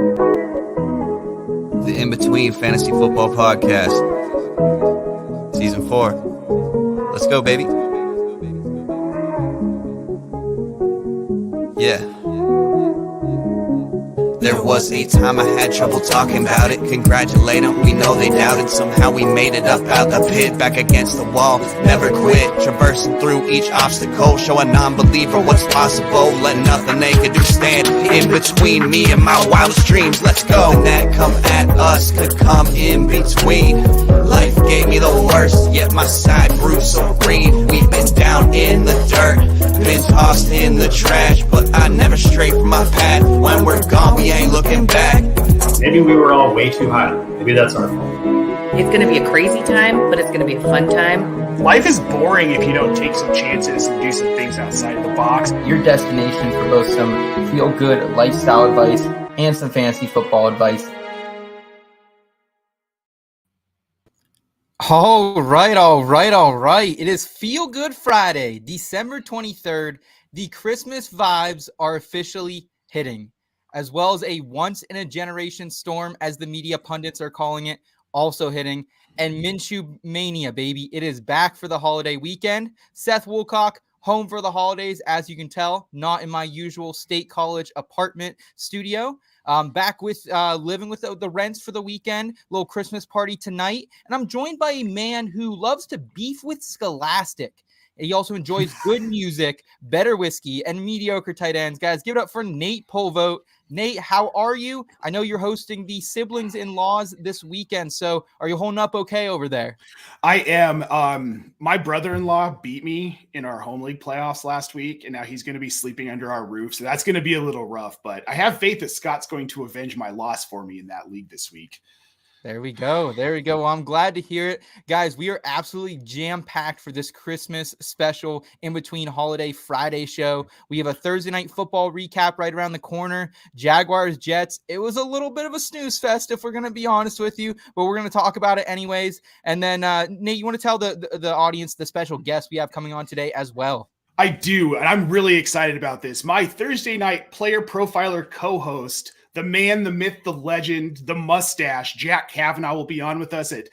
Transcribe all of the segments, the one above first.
The In Between Fantasy Football Podcast, Season 4. Let's go, baby. Yeah. There was a time I had trouble talking about it. Congratulate them, we know they doubted. Somehow we made it up out the pit, back against the wall, never quit. Traversing through each obstacle, show a non-believer what's possible. Let nothing they could do stand in between me and my wildest dreams. Let's go. Nothing that come at us could come in between. Life gave me the worst, yet my side grew so green. We've been down in the dirt, been tossed in the trash, but I never stray from my path. When we're gone, we ain't looking back. Maybe we were all way too high. Maybe that's our fault. It's going to be a crazy time, but it's going to be a fun time. Life is boring if you don't take some chances and do some things outside the box. Your destination for both some feel-good lifestyle advice and some fantasy football advice. All right. It is Feel Good Friday, December 23rd. The Christmas vibes are officially hitting, as well as a once-in-a-generation storm, as the media pundits are calling it, also hitting. And Minshew Mania, baby. It is back for the holiday weekend. Seth Woolcock, home for the holidays, as you can tell, not in my usual State College apartment studio. Back with living with the rents for the weekend, little Christmas party tonight. And I'm joined by a man who loves to beef with Scholastic. He also enjoys good music, better whiskey, and mediocre tight ends. Guys, give it up for Nate Polvote. Nate, how are you? I know you're hosting the siblings-in-laws this weekend, so are you holding up okay over there? I am. My brother-in-law beat me in our home league playoffs last week, and now he's going to be sleeping under our roof, so that's going to be a little rough, but I have faith that Scott's going to avenge my loss for me in that league this week. There we go. Well, I'm glad to hear it. Guys, we are absolutely jam-packed for this Christmas special in between holiday Friday show. We have a Thursday night football recap right around the corner. Jaguars, Jets. It was a little bit of a snooze fest, if we're going to be honest with you, but we're going to talk about it anyways. And then, Nate, you want to tell the audience the special guest we have coming on today as well? I do, and I'm really excited about this. My Thursday night player profiler co-host, the man, the myth, the legend, the mustache, Jack Cavanagh will be on with us at,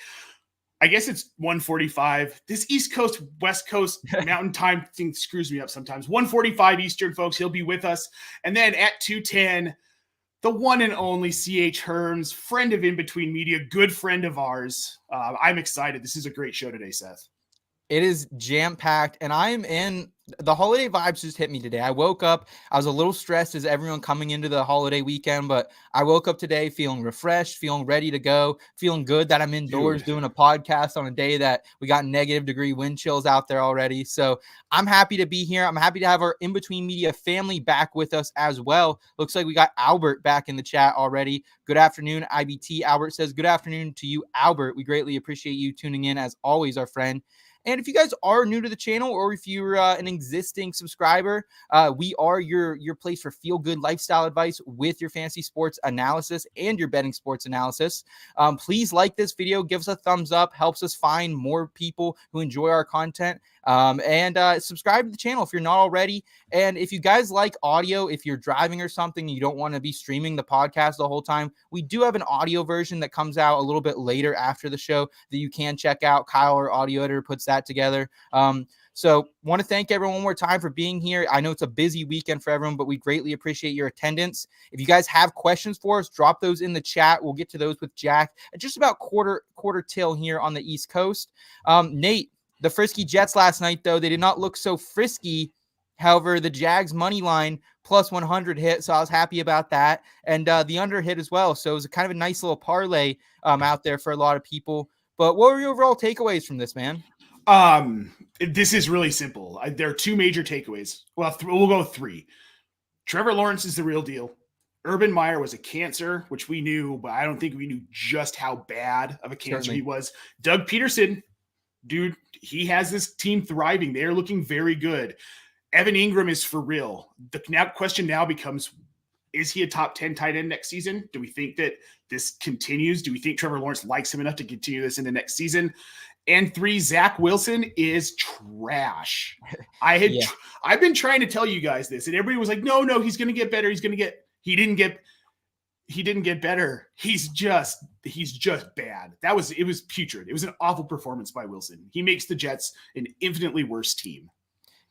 I guess it's 1:45. This East Coast, West Coast Mountain Time thing screws me up sometimes. 1:45 Eastern, folks. He'll be with us. And then at 2:10, the one and only CH Herms, friend of In Between Media, good friend of ours. I'm excited. This is a great show today, Seth. It is jam-packed, and I am in – the holiday vibes just hit me today. I woke up. I was a little stressed as everyone coming into the holiday weekend, but I woke up today feeling refreshed, feeling ready to go, feeling good that I'm indoors doing a podcast on a day that we got negative-degree wind chills out there already. So I'm happy to be here. I'm happy to have our In Between Media family back with us as well. Looks like we got Albert back in the chat already. Good afternoon, IBT. Albert says, good afternoon to you, Albert. We greatly appreciate you tuning in, as always, our friend. And if you guys are new to the channel, or if you're an existing subscriber, we are your place for feel-good lifestyle advice with your fantasy sports analysis and your betting sports analysis. Please like this video, give us a thumbs up, helps us find more people who enjoy our content. And subscribe to the channel if you're not already. And if you guys like audio, if you're driving or something, you don't want to be streaming the podcast the whole time, we do have an audio version that comes out a little bit later after the show that you can check out. Kyle, our audio editor, puts that together. So want to thank everyone one more time for being here. I know it's a busy weekend for everyone, but we greatly appreciate your attendance. If you guys have questions for us, drop those in the chat. We'll get to those with Jack at just about quarter till here on the East Coast. Nate, the frisky Jets last night, though, they did not look so frisky. However, the Jags money line plus 100 hit, so I was happy about that. And the under hit as well. So it was kind of a nice little parlay out there for a lot of people. But what were your overall takeaways from this, man? This is really simple. There are two major takeaways. Well, we'll go three. Trevor Lawrence is the real deal. Urban Meyer was a cancer, which we knew, but I don't think we knew just how bad of a cancer he was. Doug Peterson, dude, he has this team thriving. They're looking very good. Evan Ingram is for real. The question now becomes, is he a top 10 tight end next season? Do we think that this continues? Do we think Trevor Lawrence likes him enough to continue this in the next season? And three, Zach Wilson is trash. I've been trying to tell you guys this, and everybody was like, no, he's going to get better. He didn't get he didn't get better. He's just bad. It was putrid. It was an awful performance by Wilson. He makes the Jets an infinitely worse team.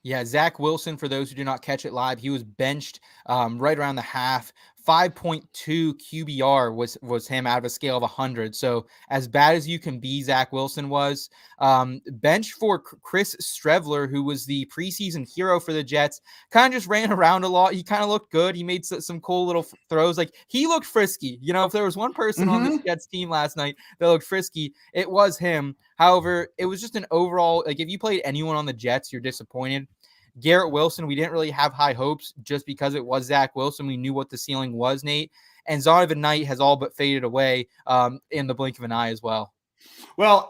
Yeah, Zach Wilson, for those who do not catch it live, he was benched right around the half. 5.2 QBR was him out of a scale of 100. So as bad as you can be, Zach Wilson was. Bench for Chris Streveler, who was the preseason hero for the Jets, kind of just ran around a lot. He kind of looked good. He made some cool little throws. Like, he looked frisky. You know, if there was one person on this Jets team last night that looked frisky, it was him. However, it was just an overall, like, if you played anyone on the Jets, you're disappointed. Garrett Wilson, we didn't really have high hopes just because it was Zach Wilson. We knew what the ceiling was, Nate. And Zonovan Knight has all but faded away in the blink of an eye as well. Well,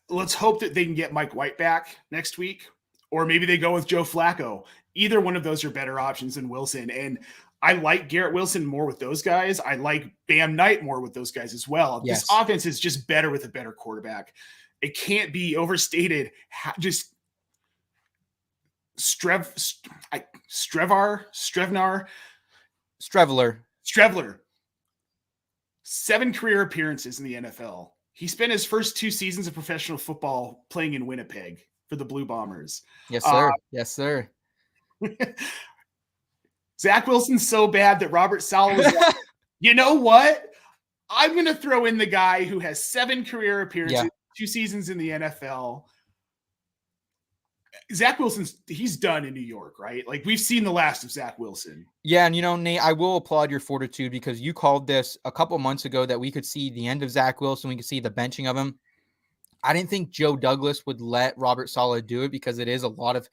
let's hope that they can get Mike White back next week, or maybe they go with Joe Flacco. Either one of those are better options than Wilson. And I like Garrett Wilson more with those guys. I like Bam Knight more with those guys as well. Yes. This offense is just better with a better quarterback. It can't be overstated. Just Streveler, 7 career appearances in the NFL. He spent his first 2 seasons of professional football playing in Winnipeg for the Blue Bombers. Yes, sir. Yes, sir. Zach Wilson's so bad that Robert Saleh was like, you know what? I'm going to throw in the guy who has 7 career appearances, 2 seasons in the NFL. Zach he's done in New York, right? Like, we've seen the last of Zach Wilson. Yeah, and Nate, I will applaud your fortitude, because you called this a couple months ago that we could see the end of Zach Wilson. We could see the benching of him. I didn't think Joe Douglas would let Robert Saleh do it, because it is a lot of,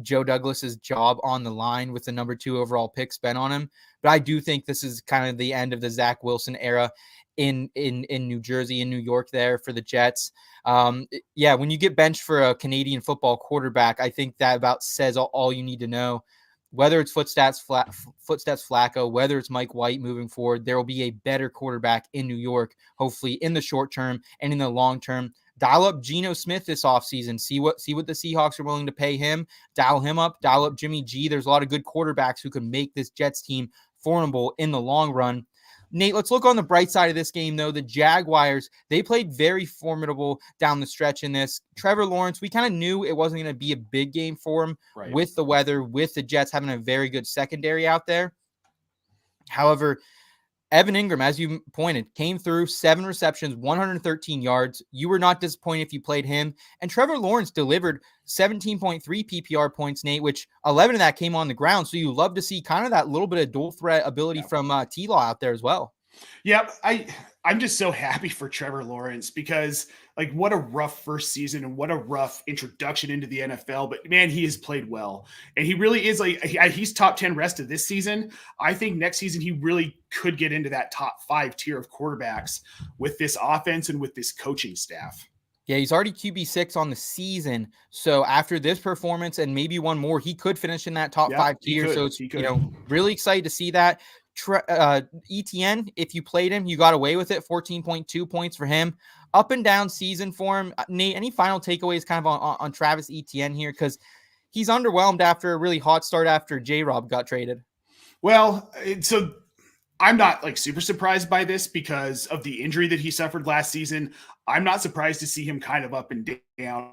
Joe Douglas's job on the line with the number 2 overall pick spent on him. But I do think this is kind of the end of the Zach Wilson era in New Jersey, in New York there for the Jets. When you get benched for a Canadian football quarterback, I think that about says all you need to know. Whether it's Footsteps Flacco, whether it's Mike White moving forward, there will be a better quarterback in New York, hopefully in the short term and in the long term. Dial up Geno Smith this offseason. See what the Seahawks are willing to pay him. Dial him up. Dial up Jimmy G. There's a lot of good quarterbacks who can make this Jets team formidable in the long run. Nate, let's look on the bright side of this game, though. The Jaguars, they played very formidable down the stretch in this. Trevor Lawrence, we kind of knew it wasn't going to be a big game for him with the weather, with the Jets having a very good secondary out there. However, Evan Ingram, as you pointed, came through 7 receptions, 113 yards. You were not disappointed if you played him. And Trevor Lawrence delivered 17.3 PPR points, Nate, which 11 of that came on the ground. So you love to see kind of that little bit of dual threat ability from T-Law out there as well. Yep. I'm just so happy for Trevor Lawrence, because like, what a rough first season and what a rough introduction into the NFL. But man, he has played well, and he really is like, he's top 10 rest of this season. I think next season he really could get into that top 5 tier of quarterbacks with this offense and with this coaching staff. Yeah, he's already QB6 on the season. So after this performance and maybe one more, he could finish in that top 5 tier. So it's, really excited to see that. ETN, if you played him, you got away with it. 14.2 points for him. Up and down season for him. Nate, any final takeaways kind of on Travis Etienne here? Because he's underwhelmed after a really hot start after J-Rob got traded. Well, so I'm not like super surprised by this because of the injury that he suffered last season. I'm not surprised to see him kind of up and down.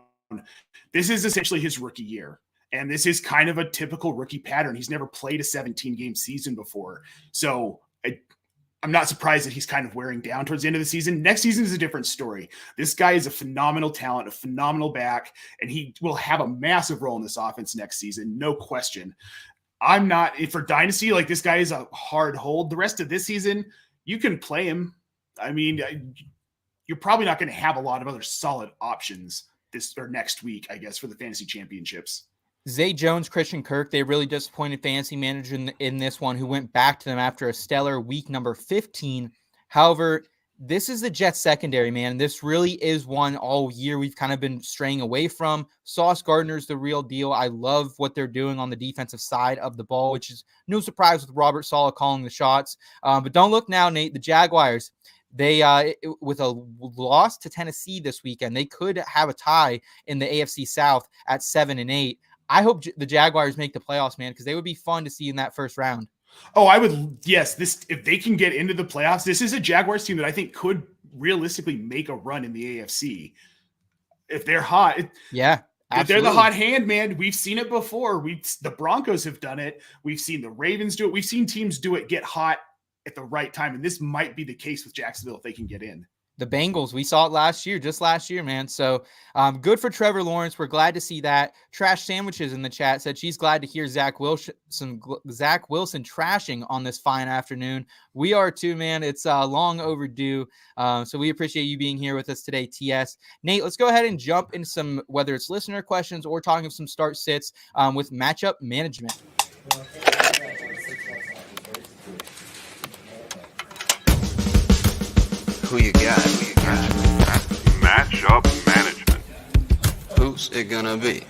This is essentially his rookie year. And this is kind of a typical rookie pattern. He's never played a 17-game season before. So I'm not surprised that he's kind of wearing down towards the end of the season. Next season is a different story. This guy is a phenomenal talent, a phenomenal back, and he will have a massive role in this offense next season, no question. I'm not, for Dynasty, like, this guy is a hard hold. The rest of this season, you can play him. I mean, you're probably not going to have a lot of other solid options this or next week, I guess, for the fantasy championships. Zay Jones, Christian Kirk, they really disappointed fantasy manager in this one, who went back to them after a stellar week number 15. However, this is the Jets secondary, man. This really is one all year we've kind of been straying away from. Sauce Gardner's the real deal. I love what they're doing on the defensive side of the ball, which is no surprise with Robert Saleh calling the shots. But don't look now, Nate. The Jaguars, they with a loss to Tennessee this weekend, they could have a tie in the AFC South at 7-8. I hope the Jaguars make the playoffs, man, because they would be fun to see in that first round. Oh, I would. Yes, this if they can get into the playoffs, this is a Jaguars team that I think could realistically make a run in the AFC if they're hot. Yeah, They're the absolutely. hot hand, man. We've seen it before. The Broncos have done it. We've seen the Ravens do it. We've seen teams do it, get hot at the right time, and this might be the case with Jacksonville if they can get in. The Bengals, we saw it just last year, man. So good for Trevor Lawrence. We're glad to see that. Trash Sandwiches in the chat said she's glad to hear Zach Wilson trashing on this fine afternoon. We are too, man. It's long overdue. So we appreciate you being here with us today, TS. Nate, let's go ahead and jump into some, whether it's listener questions or talking some start sits with matchup management. Who you got? Matchup management. Who's it gonna be?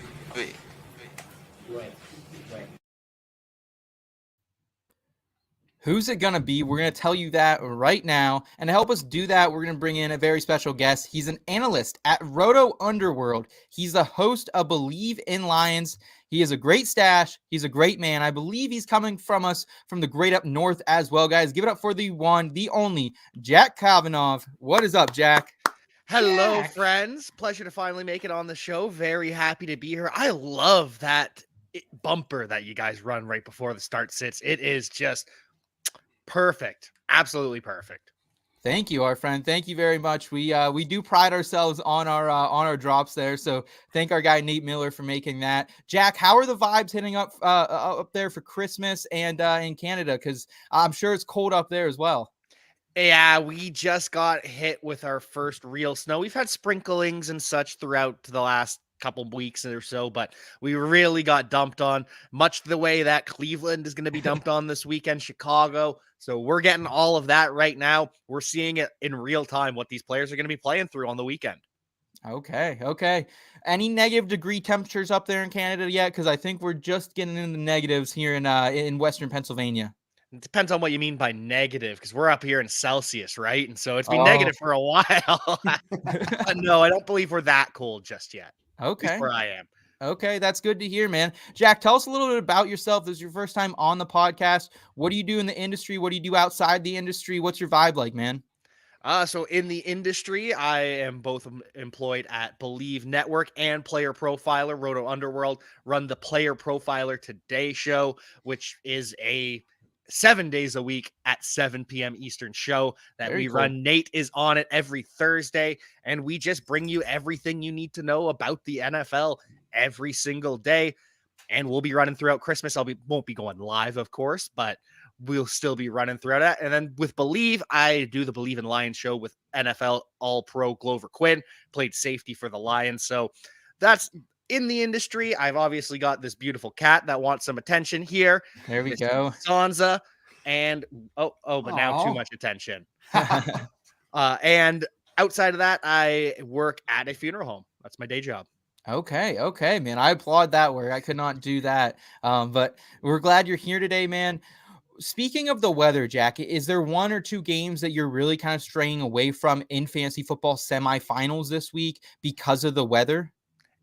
Who's it going to be? We're going to tell you that right now. And to help us do that, we're going to bring in a very special guest. He's an analyst at Roto Underworld. He's the host of Believe in Lions. He is a great stash. He's a great man. I believe he's coming from us from the great up north as well, guys. Give it up for the one, the only, Jack Cavanagh. What is up, Jack? Hello, friends. Pleasure to finally make it on the show. Very happy to be here. I love that bumper that you guys run right before the start sits. It is just perfect. Absolutely perfect. Thank you, our friend. Thank you very much. We do pride ourselves on our drops there. So thank our guy Nate Miller for making that. Jack, how are the vibes hitting up there for Christmas and in Canada? Because I'm sure it's cold up there as well. Yeah, we just got hit with our first real snow. We've had sprinklings and such throughout the last couple weeks or so, but we really got dumped on, much the way that Cleveland is going to be dumped on this weekend, Chicago. So we're getting all of that right now. We're seeing it in real time, what these players are going to be playing through on the weekend. Okay. Any negative degree temperatures up there in Canada yet? Because I think we're just getting into negatives here in Western Pennsylvania. It depends on what you mean by negative, because we're up here in Celsius, right? And so it's been negative for a while. But no, I don't believe we're that cold just yet. Okay. Where I am. Okay, that's good to hear, man. Jack, tell us a little bit about yourself. This is your first time on the podcast. What do you do in the industry? What do you do outside the industry? What's your vibe like, man? So in the industry, I am both employed at Believe Network and Player Profiler, Roto Underworld, run the Player Profiler Today show, which is a 7 days a week at 7 p.m. Eastern show that we run. Nate is on it every Thursday, and we just bring you everything you need to know about the NFL every single day. And we'll be running throughout Christmas. Won't be going live, of course, but we'll still be running throughout that. And then with Believe, I do the Believe in Lions show with NFL All-Pro Glover Quinn, played safety for the Lions. So that's in the industry. I've obviously got this beautiful cat that wants some attention here. There we go. Sansa. And but now too much attention. And outside of that, I work at a funeral home. That's my day job. Okay, man. I applaud that work. I could not do that. But we're glad you're here today, man. Speaking of the weather, Jack, is there one or two games that you're really kind of straying away from in fantasy football semifinals this week because of the weather?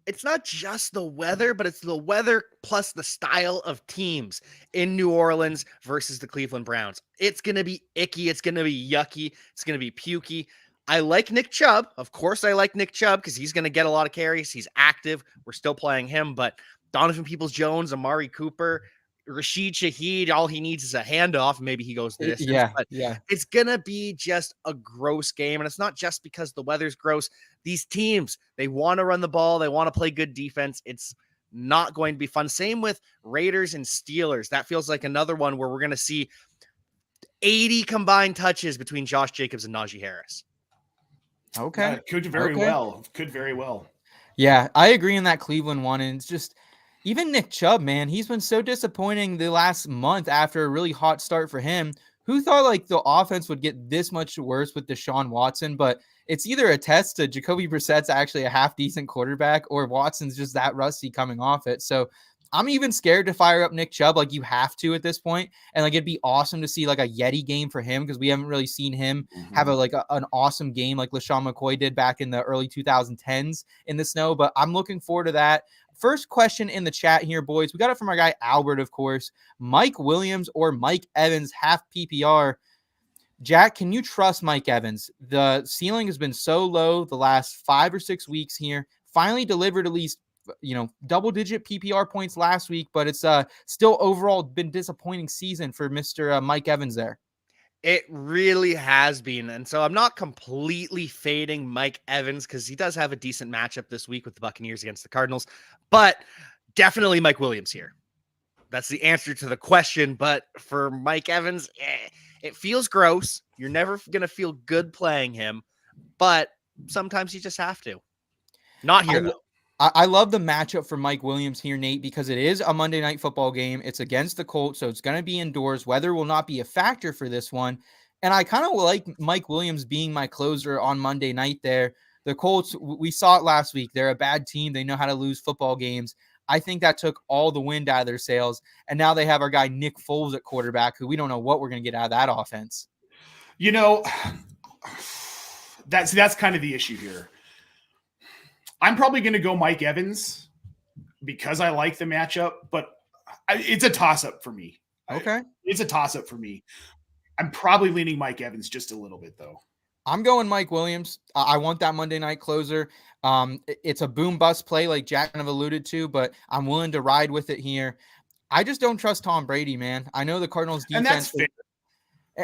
It's not just the weather, but it's the weather plus the style of teams in New Orleans versus the Cleveland Browns. It's going to be icky. It's going to be yucky. It's going to be pukey. I like Nick Chubb. Of course, I like Nick Chubb because he's going to get a lot of carries. He's active. We're still playing him, but Donovan Peoples-Jones, Amari Cooper, Rashid Shaheed, all he needs is a handoff. Maybe he goes the distance. Yeah. It's going to be just a gross game. And it's not just because the weather's gross. These teams, they want to run the ball. They want to play good defense. It's not going to be fun. Same with Raiders and Steelers. That feels like another one where we're going to see 80 combined touches between Josh Jacobs and Najee Harris. Okay. Yeah, could very well. Yeah, I agree in that Cleveland one. And it's just, even Nick Chubb, man, he's been so disappointing the last month after a really hot start for him. Who thought like the offense would get this much worse with Deshaun Watson? But it's either a test to Jacoby Brissett's actually a half decent quarterback, or Watson's just that rusty coming off it. So I'm even scared to fire up Nick Chubb. Like, you have to at this point. And like, it'd be awesome to see like a Yeti game for him, because we haven't really seen him have an awesome game like LaShawn McCoy did back in the early 2010s in the snow. But I'm looking forward to that. first question in the chat here, boys. We got it from our guy Albert, of course. Mike Williams or Mike Evans, half PPR. Jack, can you trust Mike Evans? The ceiling has been so low the last 5 or 6 weeks here. Finally delivered at least, double-digit PPR points last week, but it's still overall been disappointing season for Mr. Mike Evans there. It really has been. And so I'm not completely fading Mike Evans because he does have a decent matchup this week with the Buccaneers against the Cardinals, but definitely Mike Williams here. That's the answer to the question. But for Mike Evans, it feels gross. You're never going to feel good playing him, but sometimes you just have to. Not here, though. I love the matchup for Mike Williams here, Nate, because it is a Monday Night Football game. It's against the Colts, so it's going to be indoors. Weather will not be a factor for this one. And I kind of like Mike Williams being my closer on Monday night there. The Colts, we saw it last week. They're a bad team. They know how to lose football games. I think that took all the wind out of their sails. And now they have our guy Nick Foles at quarterback, who we don't know what we're going to get out of that offense. That's kind of the issue here. I'm probably going to go Mike Evans because I like the matchup, but it's a toss-up for me. Okay. It's a toss-up for me. I'm probably leaning Mike Evans just a little bit, though. I'm going Mike Williams. I want that Monday night closer. It's a boom-bust play like Jack kind of alluded to, but I'm willing to ride with it here. I just don't trust Tom Brady, man. I know the Cardinals defense. And that's fair.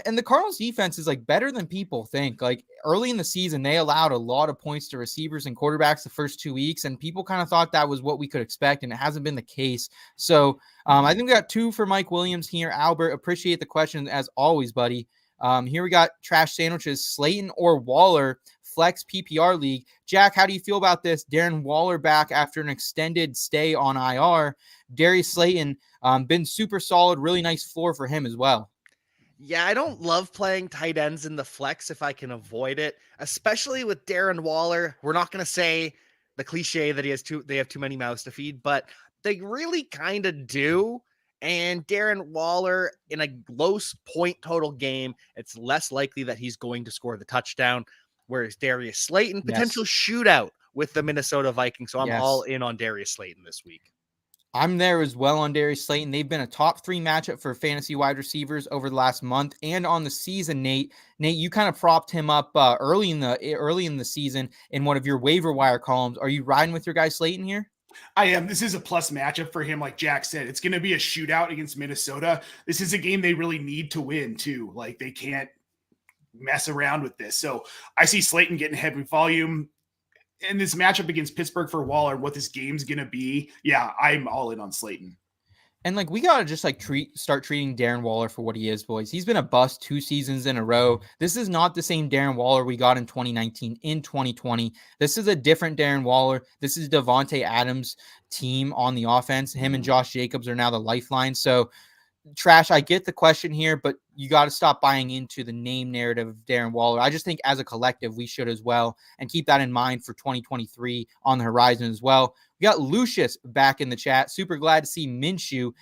And the Cardinals defense is like better than people think. Like early in the season, they allowed a lot of points to receivers and quarterbacks the first 2 weeks, and people kind of thought that was what we could expect, and it hasn't been the case. So I think we got 2 for Mike Williams here. Albert, appreciate the question as always, buddy. Here we got Trash Sandwiches, Slayton or Waller, Flex PPR League. Jack, how do you feel about this? Darren Waller back after an extended stay on IR. Darius Slayton, been super solid, really nice floor for him as well. Yeah, I don't love playing tight ends in the flex if I can avoid it, especially with Darren Waller. We're not going to say the cliche that they have too many mouths to feed, but they really kind of do. And Darren Waller in a low point total game, it's less likely that he's going to score the touchdown. Whereas Darius Slayton, potential shootout with the Minnesota Vikings. So I'm all in on Darius Slayton this week. I'm there as well on Darius Slayton. They've been a top 3 matchup for fantasy wide receivers over the last month and on the season. Nate, you kind of propped him up early in the season in one of your waiver wire columns. Are you riding with your guy Slayton here? I am. This is a plus matchup for him. Like Jack said, it's going to be a shootout against Minnesota. This is a game they really need to win too. Like they can't mess around with this. So I see Slayton getting heavy volume. And this matchup against Pittsburgh for Waller, what this game's going to be, yeah, I'm all in on Slayton. And like we gotta just like start treating Darren Waller for what he is, boys. He's been a bust 2 seasons in a row. This is not the same Darren Waller we got in 2019, in 2020. This is a different Darren Waller. This is Devontae Adams' team on the offense. Him and Josh Jacobs are now the lifeline. So Trash, I get the question here, but you got to stop buying into the name narrative of Darren Waller. I just think as a collective, we should as well, and keep that in mind for 2023 on the horizon as well. We got Lucius back in the chat. Super glad to see Minshew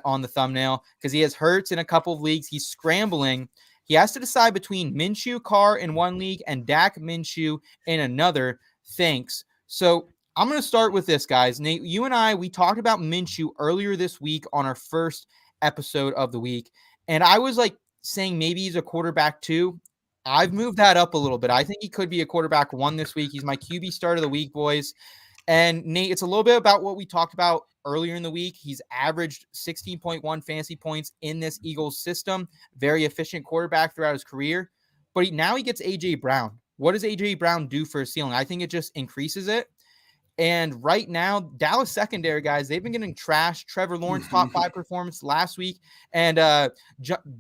on the thumbnail because he has Hurts in a couple of leagues. He's scrambling. He has to decide between Minshew Carr in one league and Dak Minshew in another. Thanks. So I'm going to start with this, guys. Nate, you and I, we talked about Minshew earlier this week on our first episode of the week, and I was like saying maybe he's a quarterback 2. I've moved that up a little bit. I think he could be a quarterback 1 this week. He's my QB start of the week, boys. And Nate, it's a little bit about what we talked about earlier in the week. He's averaged 16.1 fantasy points in this Eagles system. Very efficient quarterback throughout his career. But now he gets A.J. Brown. What does A.J. Brown do for a ceiling? I think it just increases it. And right now, Dallas secondary, guys, they've been getting trashed. Trevor Lawrence, top 5 performance last week. And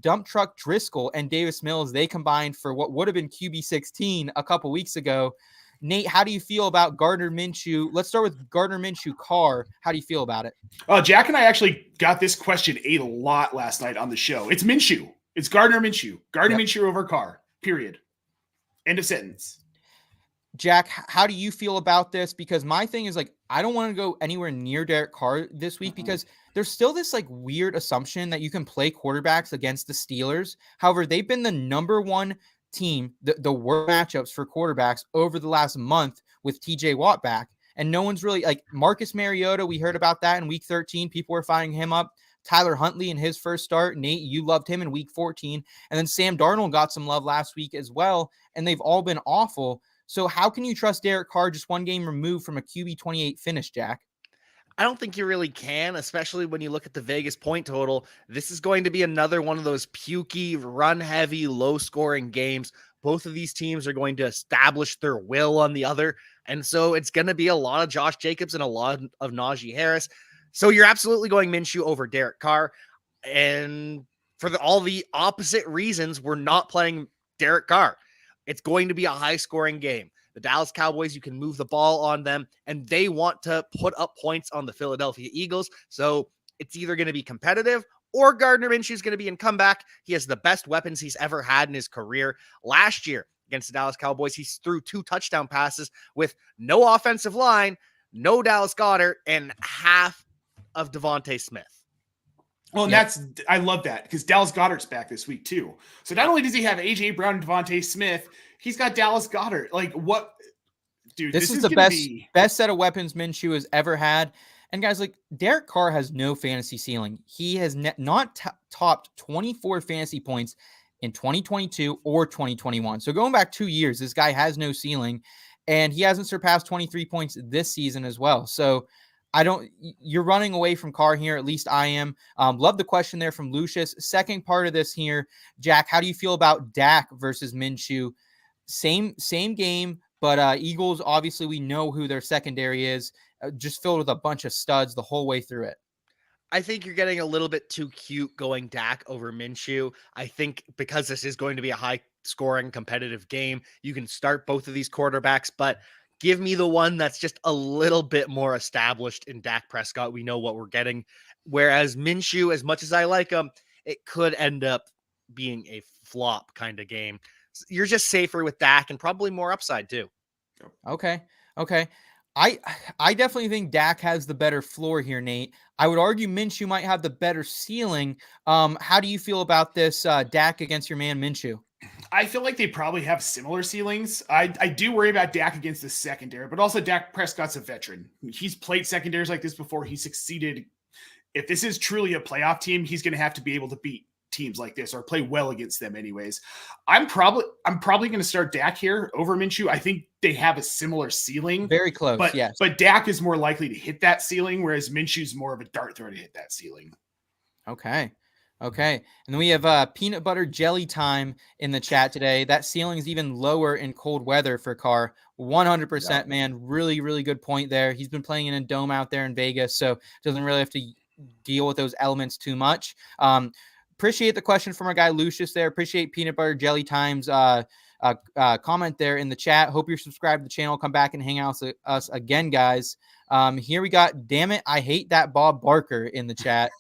Dump Truck Driscoll and Davis Mills, they combined for what would have been QB 16 a couple weeks ago. Nate, how do you feel about Gardner Minshew? Let's start with Gardner Minshew Carr. How do you feel about it? Jack and I actually got this question a lot last night on the show. It's Minshew. It's Gardner Minshew. Gardner Minshew over Carr, period. End of sentence. Jack, how do you feel about this? Because my thing is like, I don't want to go anywhere near Derek Carr this week because there's still this like weird assumption that you can play quarterbacks against the Steelers. However, they've been the number 1 team, the worst matchups for quarterbacks over the last month with TJ Watt back. and no one's really like Marcus Mariota. We heard about that in week 13. People were firing him up. Tyler Huntley in his first start. Nate, you loved him in week 14. And then Sam Darnold got some love last week as well, and they've all been awful. So how can you trust Derek Carr just one game removed from a QB 28 finish, Jack? I don't think you really can, especially when you look at the Vegas point total. This is going to be another one of those pukey, run-heavy, low-scoring games. Both of these teams are going to establish their will on the other, and so it's going to be a lot of Josh Jacobs and a lot of Najee Harris. So you're absolutely going Minshew over Derek Carr, and for all the opposite reasons, we're not playing Derek Carr. It's going to be a high-scoring game. The Dallas Cowboys, you can move the ball on them, and they want to put up points on the Philadelphia Eagles. So it's either going to be competitive or Gardner Minshew is going to be in comeback. He has the best weapons he's ever had in his career. Last year against the Dallas Cowboys, he threw 2 touchdown passes with no offensive line, no Dallas Goedert, and half of Devontae Smith. Well, and I love that because Dallas Goedert's back this week too. So not only does he have AJ Brown and Devontae Smith, he's got Dallas Goedert. Like what, dude? This is the best set of weapons Minshew has ever had. And guys, like Derek Carr has no fantasy ceiling. He has not topped 24 fantasy points in 2022 or 2021. So going back 2 years, this guy has no ceiling, and he hasn't surpassed 23 points this season as well. So you're running away from Carr here. At least I am. Love the question there from Lucius. Second part of this here, Jack, how do you feel about Dak versus Minshew? Same game, but Eagles, obviously we know who their secondary is, just filled with a bunch of studs the whole way through it. I think you're getting a little bit too cute going Dak over Minshew. I think because this is going to be a high scoring competitive game, you can start both of these quarterbacks, but give me the one that's just a little bit more established in Dak Prescott. We know what we're getting. Whereas Minshew, as much as I like him, it could end up being a flop kind of game. You're just safer with Dak and probably more upside too. Okay. I definitely think Dak has the better floor here, Nate. I would argue Minshew might have the better ceiling. How do you feel about this Dak against your man Minshew? I feel like they probably have similar ceilings. I do worry about Dak against the secondary, but also Dak Prescott's a veteran. He's played secondaries like this before. He succeeded. If this is truly a playoff team, he's going to have to be able to beat teams like this or play well against them anyways. I'm probably going to start Dak here over Minshew. I think they have a similar ceiling. Very close, yes. But Dak is more likely to hit that ceiling, whereas Minshew's more of a dart throw to hit that ceiling. Okay. And then we have peanut butter jelly time in the chat today. That ceiling is even lower in cold weather for Carr. 100%, man. Really, really good point there. He's been playing in a dome out there in Vegas, so doesn't really have to deal with those elements too much. Appreciate the question from our guy Lucius there. Appreciate peanut butter jelly time's comment there in the chat. Hope you're subscribed to the channel. Come back and hang out with us again, guys. Here we got, damn it, I hate that Bob Barker in the chat.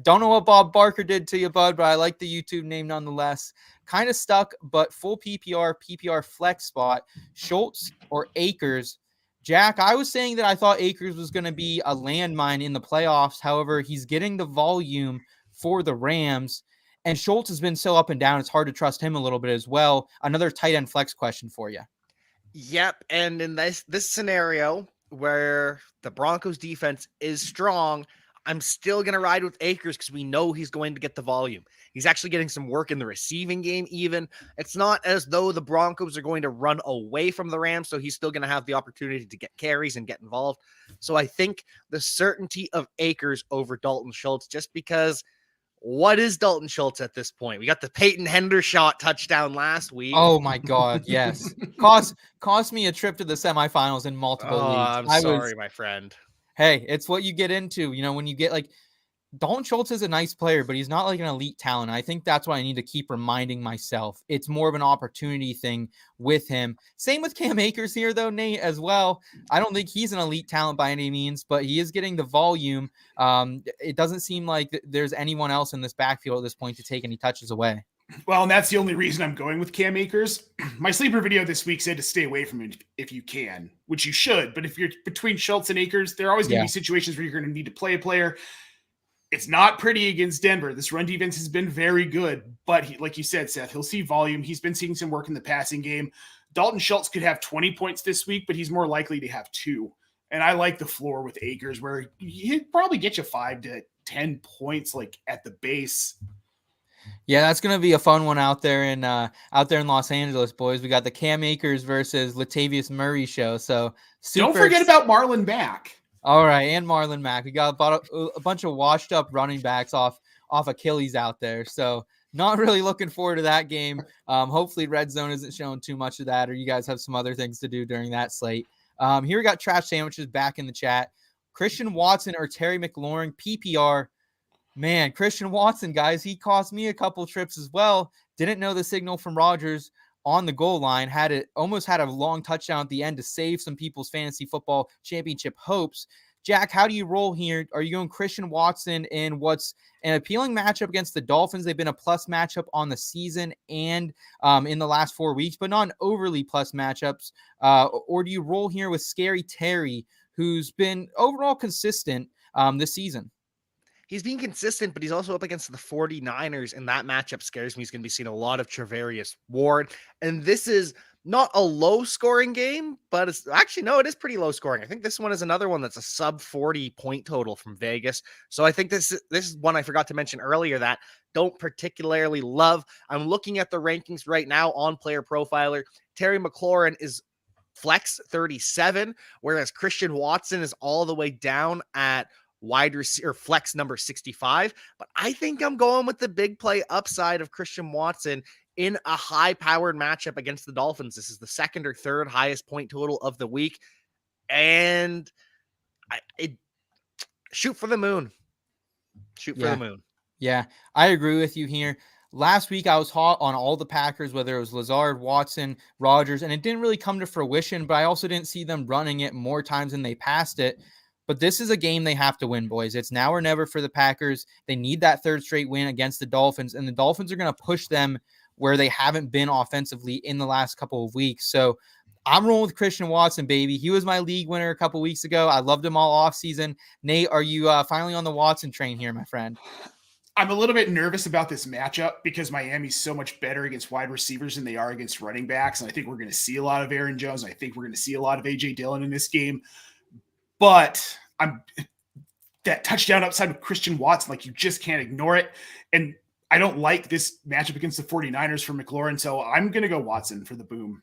Don't know what Bob Barker did to you, bud, but I like the YouTube name nonetheless. Kind of stuck, but full PPR flex spot. Schultz or Akers? Jack, I was saying that I thought Akers was going to be a landmine in the playoffs. However, he's getting the volume for the Rams, and Schultz has been so up and down. It's hard to trust him a little bit as well. Another tight end flex question for you. Yep. And in this scenario where the Broncos defense is strong, I'm still going to ride with Akers because we know he's going to get the volume. He's actually getting some work in the receiving game even. It's not as though the Broncos are going to run away from the Rams, so he's still going to have the opportunity to get carries and get involved. So I think the certainty of Akers over Dalton Schultz, just because what is Dalton Schultz at this point? We got the Peyton Hendershot touchdown last week. Oh, my God, yes. Cost me a trip to the semifinals in multiple leagues. I'm sorry, my friend. Hey, it's what you get into, when you get Dalton Schultz is a nice player, but he's not like an elite talent. I think that's what I need to keep reminding myself. It's more of an opportunity thing with him. Same with Cam Akers here, though, Nate, as well. I don't think he's an elite talent by any means, but he is getting the volume. It doesn't seem like there's anyone else in this backfield at this point to take any touches away. Well, and that's the only reason I'm going with Cam Akers. My sleeper video this week said to stay away from him if you can, which you should. But if you're between Schultz and Akers, there are always going to be situations where you're going to need to play a player. It's not pretty against Denver. This run defense has been very good. But like you said, Seth, he'll see volume. He's been seeing some work in the passing game. Dalton Schultz could have 20 points this week, but he's more likely to have 2. And I like the floor with Akers, where he'd probably get you 5 to 10 points, like at the base. Yeah, that's gonna be a fun one out there in Los Angeles, boys. We got the Cam Akers versus Latavius Murray show. So don't forget about Marlon Mack. All right, and Marlon Mack. We got a bunch of washed up running backs off Achilles out there. So not really looking forward to that game. Hopefully Red Zone isn't showing too much of that, or you guys have some other things to do during that slate. Here we got Trash Sandwiches back in the chat. Christian Watson or Terry McLaurin, PPR. Man, Christian Watson, guys, he cost me a couple trips as well. Didn't know the signal from Rodgers on the goal line. Almost had a long touchdown at the end to save some people's fantasy football championship hopes. Jack, how do you roll here? Are you going Christian Watson in what's an appealing matchup against the Dolphins? They've been a plus matchup on the season and in the last 4 weeks, but not an overly plus matchups. Or do you roll here with Scary Terry, who's been overall consistent this season? He's being consistent, but he's also up against the 49ers, and that matchup scares me. He's going to be seeing a lot of Travarius Ward, and this is not a low-scoring game, but it's actually, no, it is pretty low-scoring. I think this one is another one that's a sub-40 point total from Vegas. So I think this is one I forgot to mention earlier that don't particularly love. I'm looking at the rankings right now on Player Profiler. Terry McLaurin is flex 37, whereas Christian Watson is all the way down at wide receiver flex number 65. But I think I'm going with the big play upside of Christian Watson in a high-powered matchup against the Dolphins. This is the second or third highest point total of the week. And shoot for the moon. Shoot for the moon. Yeah, I agree with you here. Last week, I was hot on all the Packers, whether it was Lazard, Watson, Rodgers, and it didn't really come to fruition, but I also didn't see them running it more times than they passed it. But this is a game they have to win, boys. It's now or never for the Packers. They need that third straight win against the Dolphins, and the Dolphins are going to push them where they haven't been offensively in the last couple of weeks. So I'm rolling with Christian Watson, baby. He was my league winner a couple of weeks ago. I loved him all offseason. Nate, are you finally on the Watson train here, my friend? I'm a little bit nervous about this matchup because Miami's so much better against wide receivers than they are against running backs. And I think we're going to see a lot of Aaron Jones. I think we're going to see a lot of A.J. Dillon in this game. But that touchdown upside with Christian Watson, like, you just can't ignore it. And I don't like this matchup against the 49ers for McLaurin, so I'm going to go Watson for the boom.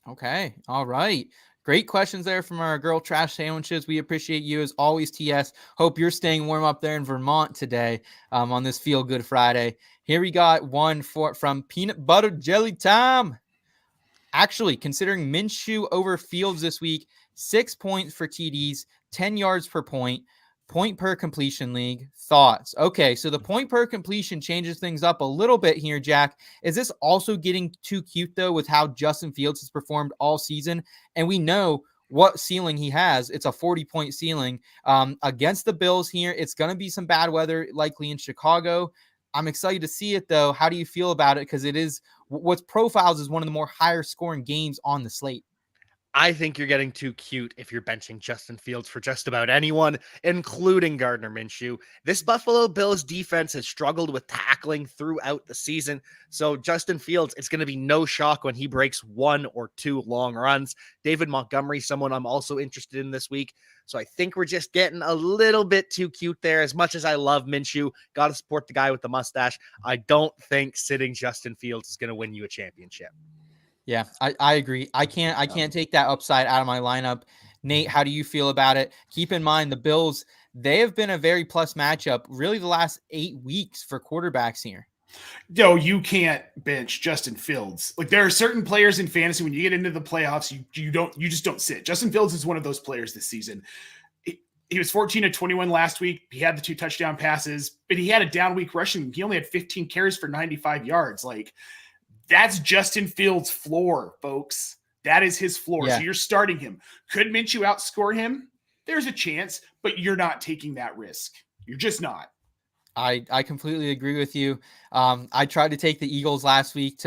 Okay. All right. Great questions there from our girl Trash Sandwiches. We appreciate you as always, TS. Hope you're staying warm up there in Vermont today on this Feel Good Friday. Here we got one from Peanut Butter Jelly Time. Actually, considering Minshew over Fields this week, 6 points for TDs, 10 yards per point per completion league. Thoughts? Okay, so the point per completion changes things up a little bit here, Jack. Is this also getting too cute, though, with how Justin Fields has performed all season? And we know what ceiling he has. It's a 40-point ceiling. Against the Bills here, it's going to be some bad weather, likely in Chicago. I'm excited to see it, though. How do you feel about it? Because it is what's profiles as one of the more higher scoring games on the slate. I think you're getting too cute if you're benching Justin Fields for just about anyone, including Gardner Minshew. This Buffalo Bills defense has struggled with tackling throughout the season. So Justin Fields, it's going to be no shock when he breaks 1 or 2 long runs. David Montgomery, someone I'm also interested in this week. So I think we're just getting a little bit too cute there. As much as I love Minshew, got to support the guy with the mustache. I don't think sitting Justin Fields is going to win you a championship. Yeah, I agree. I can't take that upside out of my lineup. Nate, how do you feel about it? Keep in mind the Bills, they have been a very plus matchup really the last 8 weeks for quarterbacks here. No, you can't bench Justin Fields. Like, there are certain players in fantasy when you get into the playoffs, you just don't sit. Justin Fields is one of those players this season. He was 14 of 21 last week. He had the 2 touchdown passes, but he had a down week rushing. He only had 15 carries for 95 yards. Like, that's Justin Fields' floor, folks. That is his floor. Yeah. So you're starting him. Could Minshew outscore him? There's a chance, but you're not taking that risk. You're just not. I completely agree with you. I tried to take the Eagles last week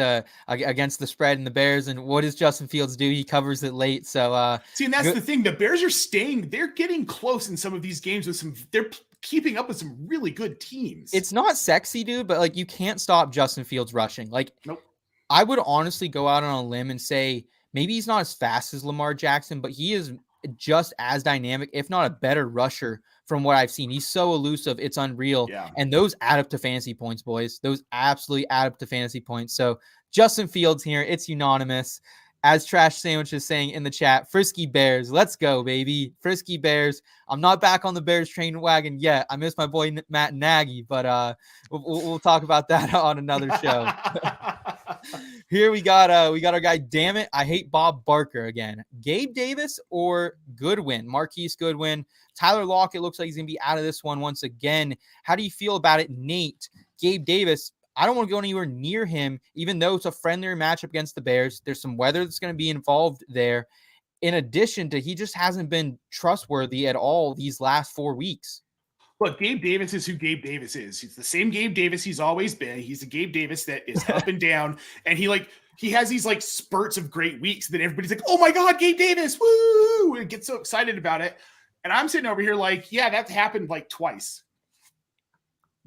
against the spread and the Bears, and what does Justin Fields do? He covers it late. So see, and that's the thing. The Bears are staying. They're getting close in some of these games with some. They're keeping up with some really good teams. It's not sexy, dude, but like, you can't stop Justin Fields rushing. Like, nope. I would honestly go out on a limb and say maybe he's not as fast as Lamar Jackson, but he is just as dynamic, if not a better rusher from what I've seen. He's so elusive. It's unreal. Yeah. And those add up to fantasy points, boys. Those absolutely add up to fantasy points. So Justin Fields here. It's unanimous. As Trash Sandwich is saying in the chat, Frisky Bears. Let's go, baby. Frisky Bears. I'm not back on the Bears train wagon yet. I miss my boy Matt Nagy, but we'll talk about that on another show. Here we got our guy. Damn it, I hate Bob Barker again. Gabe Davis or Goodwin? Marquise Goodwin. Tyler Lockett looks like he's gonna be out of this one once again. How do you feel about it, Nate? Gabe Davis. I don't want to go anywhere near him, even though it's a friendlier matchup against the Bears. There's some weather that's going to be involved there. In addition to, he just hasn't been trustworthy at all these last 4 weeks. Look, Gabe Davis is who Gabe Davis is. He's the same Gabe Davis he's always been. He's a Gabe Davis that is up and down, and he has these like spurts of great weeks that everybody's like, "Oh my God, Gabe Davis, woo!" and gets so excited about it. And I'm sitting over here like, yeah, that's happened like twice.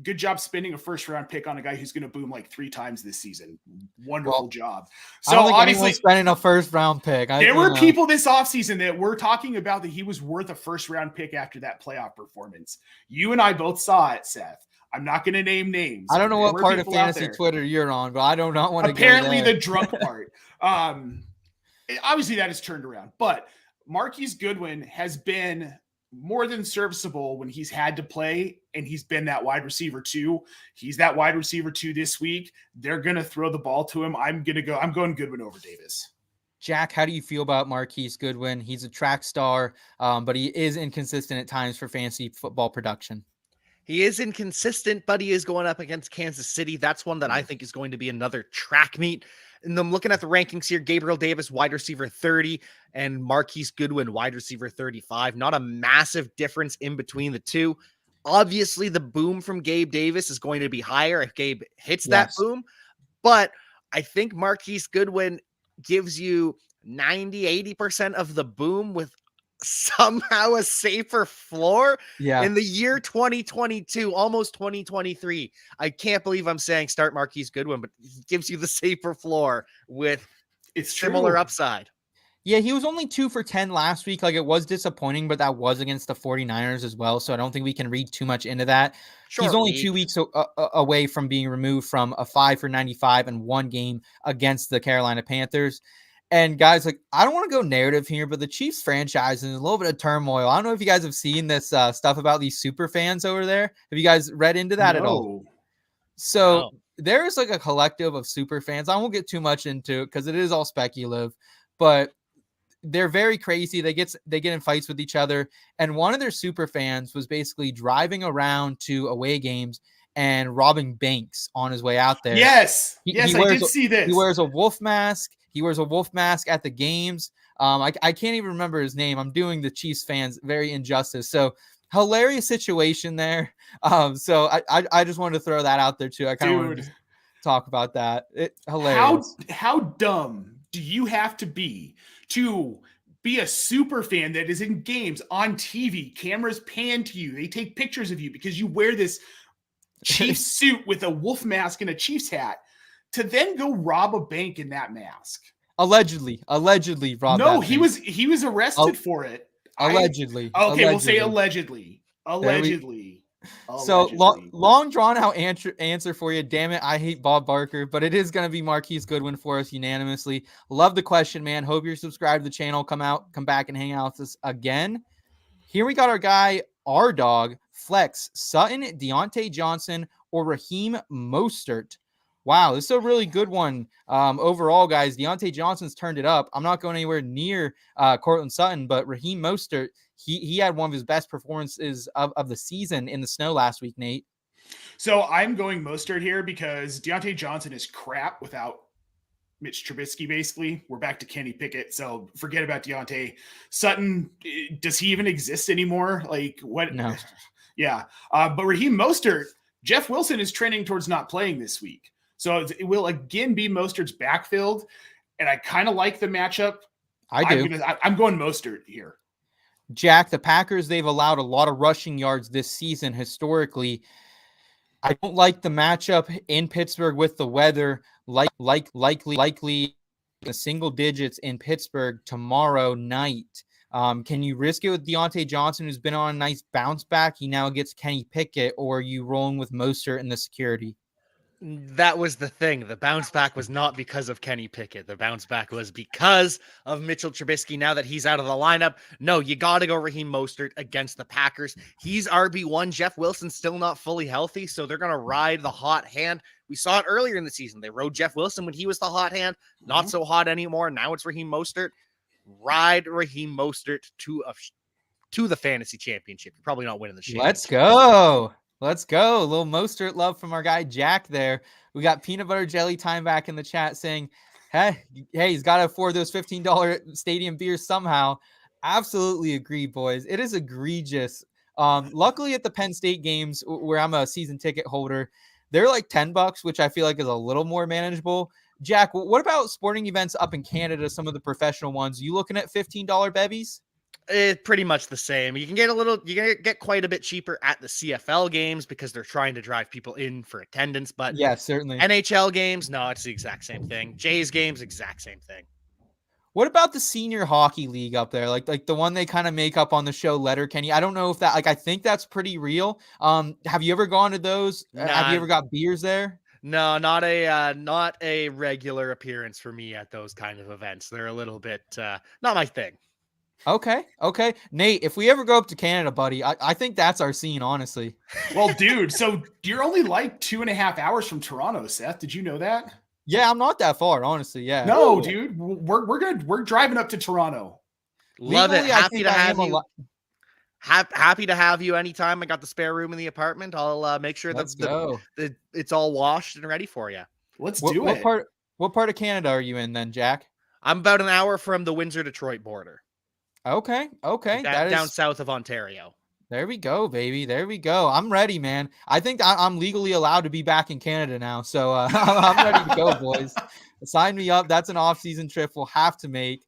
Good job spending a first-round pick on a guy who's going to boom like 3 times this season. Wonderful job. So I don't think anyone's spending a first-round pick. There were people this offseason that were talking about that he was worth a first-round pick after that playoff performance. You and I both saw it, Seth. I'm not going to name names. I don't know what part of fantasy Twitter you're on, but I do not want to apparently the drunk part. Obviously, that has turned around. But Marquise Goodwin has been more than serviceable when he's had to play, and he's been that wide receiver 2. He's that wide receiver 2 this week. They're going to throw the ball to him. I'm going Goodwin over Davis. Jack, how do you feel about Marquise Goodwin? He's a track star, but he is inconsistent at times for fantasy football production. He is inconsistent, but he is going up against Kansas City. That's one that I think is going to be another track meet. And I'm looking at the rankings here. Gabriel Davis, wide receiver 30, and Marquise Goodwin, wide receiver 35. Not a massive difference in between the two. Obviously, the boom from Gabe Davis is going to be higher if Gabe hits that boom. But I think Marquise Goodwin gives you 90-80% of the boom with somehow a safer floor in the year 2022, almost 2023. I can't believe I'm saying start Marquise Goodwin, but he gives you the safer floor with similar upside. Yeah, he was only 2 for 10 last week. Like, it was disappointing, but that was against the 49ers as well. So I don't think we can read too much into that. He's only 2 weeks away from being removed from a 5 for 95 and 1 game against the Carolina Panthers. And guys, like, I don't want to go narrative here, but the Chiefs franchise is in a little bit of turmoil. I don't know if you guys have seen this stuff about these super fans over there. Have you guys read into that at all? So there is like a collective of super fans. I won't get too much into it because it is all speculative, but they're very crazy. They get in fights with each other. And one of their super fans was basically driving around to away games and robbing banks on his way out there. Yes. I did see this. He wears a wolf mask. He wears a wolf mask at the games. I can't even remember his name. I'm doing the Chiefs fans very injustice. So hilarious situation there. So I just wanted to throw that out there too. I kind of wanted to talk about that. Hilarious. How dumb do you have to be a super fan that is in games on TV? Cameras pan to you. They take pictures of you because you wear this Chiefs suit with a wolf mask and a Chiefs hat, to then go rob a bank in that mask. Allegedly robbed. No, he was arrested for it. Allegedly. We'll say allegedly. So long drawn out answer for you. Damn it, I hate Bob Barker, but it is going to be Marquise Goodwin for us unanimously. Love the question, man. Hope you're subscribed to the channel. Come back and hang out with us again. Here we got our guy, our dog, Flex, Sutton, Deontay Johnson, or Raheem Mostert. Wow, this is a really good one. Overall, guys, Deontay Johnson's turned it up. I'm not going anywhere near Cortland Sutton, but Raheem Mostert, he had one of his best performances of the season in the snow last week, Nate. So I'm going Mostert here because Deontay Johnson is crap without Mitch Trubisky, basically. We're back to Kenny Pickett, so forget about Deontay. Sutton, does he even exist anymore? Like, what? No. Yeah. But Raheem Mostert, Jeff Wilson is trending towards not playing this week. So it will again be Mostert's backfield, and I kind of like the matchup. I do. I'm going Mostert here. Jack, the Packers, they've allowed a lot of rushing yards this season historically. I don't like the matchup in Pittsburgh with the weather. Likely the single digits in Pittsburgh tomorrow night. Can you risk it with Deontay Johnson, who's been on a nice bounce back? He now gets Kenny Pickett, or are you rolling with Mostert in the security? That was the thing. The bounce back was not because of Kenny Pickett. The bounce back was because of Mitchell Trubisky. Now that he's out of the lineup, no, you got to go Raheem Mostert against the Packers. He's RB1. Jeff Wilson's still not fully healthy, so they're going to ride the hot hand. We saw it earlier in the season. They rode Jeff Wilson when he was the hot hand. Not so hot anymore. Now it's Raheem Mostert. Ride Raheem Mostert to the fantasy championship. You're probably not winning the championship. Let's go. Let's go. A little Mostert love from our guy Jack there. We got Peanut Butter Jelly Time back in the chat saying, hey, he's got to afford those $15 stadium beers somehow. Absolutely agree, boys. It is egregious. Luckily at the Penn State games, where I'm a season ticket holder, they're like $10, which I feel like is a little more manageable. Jack, what about sporting events up in Canada, some of the professional ones? You looking at $15 bevies? It's pretty much the same. You can get quite a bit cheaper at the CFL games because they're trying to drive people in for attendance. But yeah, certainly. NHL games, no, it's the exact same thing. Jays games, exact same thing. What about the senior hockey league up there? Like the one they kind of make up on the show Letterkenny. I don't know if that, I think that's pretty real. Have you ever gone to those? Nah. Have you ever got beers there? No, not a regular appearance for me at those kind of events. They're a little bit not my thing. Okay. Nate, if we ever go up to Canada, buddy, I think that's our scene, honestly. Well, dude, so you're only like 2.5 hours from Toronto, Seth. Did you know that? Yeah, I'm not that far, honestly. Yeah. No, dude, we're driving up to Toronto. Love Legally, it. Happy to have you anytime. I got the spare room in the apartment. I'll make sure that it's all washed and ready for you. Let's do it. What part of Canada are you in then, Jack? I'm about an hour from the Windsor-Detroit border. Okay. Down south of Ontario. There we go, baby. There we go. I'm ready, man. I think I'm legally allowed to be back in Canada now. So I'm ready to go, boys. Sign me up. That's an off-season trip we'll have to make.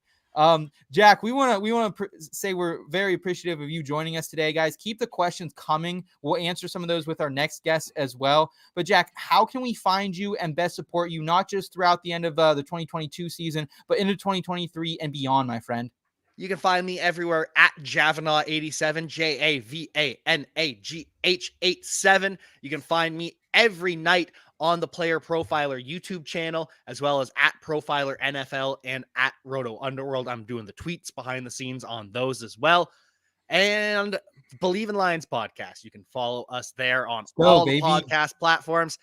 Jack, we want to say we're very appreciative of you joining us today, guys. Keep the questions coming. We'll answer some of those with our next guest as well. But Jack, how can we find you and best support you, not just throughout the end of the 2022 season, but into 2023 and beyond, my friend? You can find me everywhere at Javanagh87, Javanagh87. You can find me every night on the Player Profiler YouTube channel, as well as at Profiler NFL and at Roto Underworld. I'm doing the tweets behind the scenes on those as well. And Believe in Lions podcast. You can follow us there on all the podcast platforms.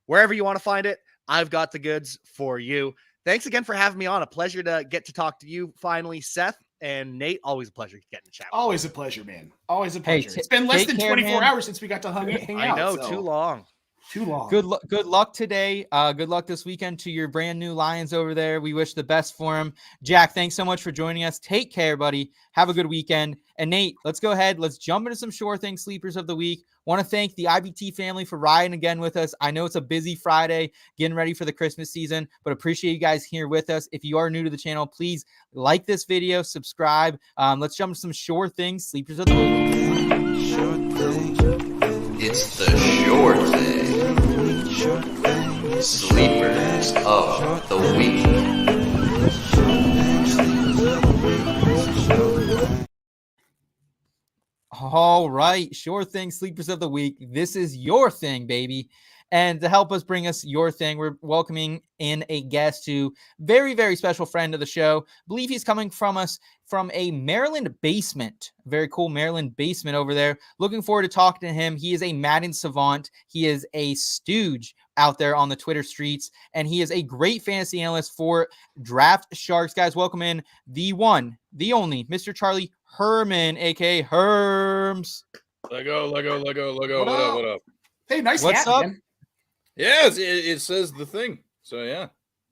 Wherever you want to find it, I've got the goods for you. Thanks again for having me on. A pleasure to get to talk to you finally, Seth. And Nate, always a pleasure getting to chat. Always a pleasure, man. Always a pleasure. It's been less than 24 hours since we got to hang out. I know, too long. Good luck today. Good luck this weekend to your brand new Lions over there. We wish the best for them. Jack, thanks so much for joining us. Take care, buddy. Have a good weekend. And Nate, let's go ahead. Let's jump into some Sure Thing Sleepers of the Week. Want to thank the IBT family for riding again with us. I know it's a busy Friday, getting ready for the Christmas season, but appreciate you guys here with us. If you are new to the channel, please like this video, subscribe. Let's jump to some Sure Things Sleepers of the Week. Sure thing. It's the Sure Thing. Sure thing. Sleepers of the Week. All right, Sure Thing Sleepers of the Week. This is your thing, baby. And to help us bring us your thing, we're welcoming in a guest who very, very special friend of the show. I believe he's coming from us from a Maryland basement. Very cool Maryland basement over there. Looking forward to talking to him. He is a Madden savant. He is a stooge out there on the Twitter streets, and he is a great fantasy analyst for Draft Sharks. Guys, welcome in the one, the only, Mr. Charlie Herman, aka Herms. Lego. What up? Hey, nice What's hat, up? man. Yeah, it says the thing. So yeah,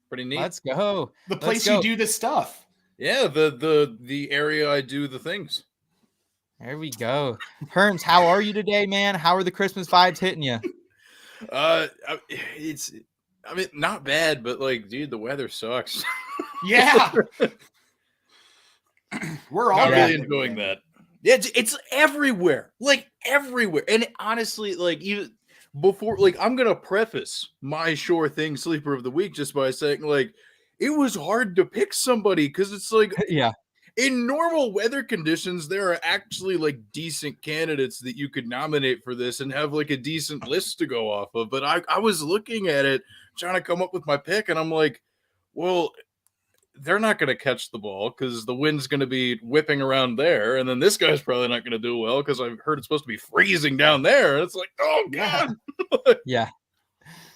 pretty neat. Let's go. The place you do this stuff. Yeah, the area I do the things. There we go. Herms, how are you today, man? How are the Christmas vibes hitting you? It's not bad, but like, dude, the weather sucks. Yeah. We're all not really enjoying that. Yeah, it's everywhere, and honestly, like even before, like I'm gonna preface my Sure Thing Sleeper of the Week just by saying, like, it was hard to pick somebody because it's like Yeah. in normal weather conditions, there are actually like decent candidates that you could nominate for this and have like a decent list to go off of. But I was looking at it, trying to come up with my pick, and I'm like, well, they're not going to catch the ball because the wind's going to be whipping around there. And then this guy's probably not going to do well because I've heard it's supposed to be freezing down there. And it's like, oh, God. Yeah.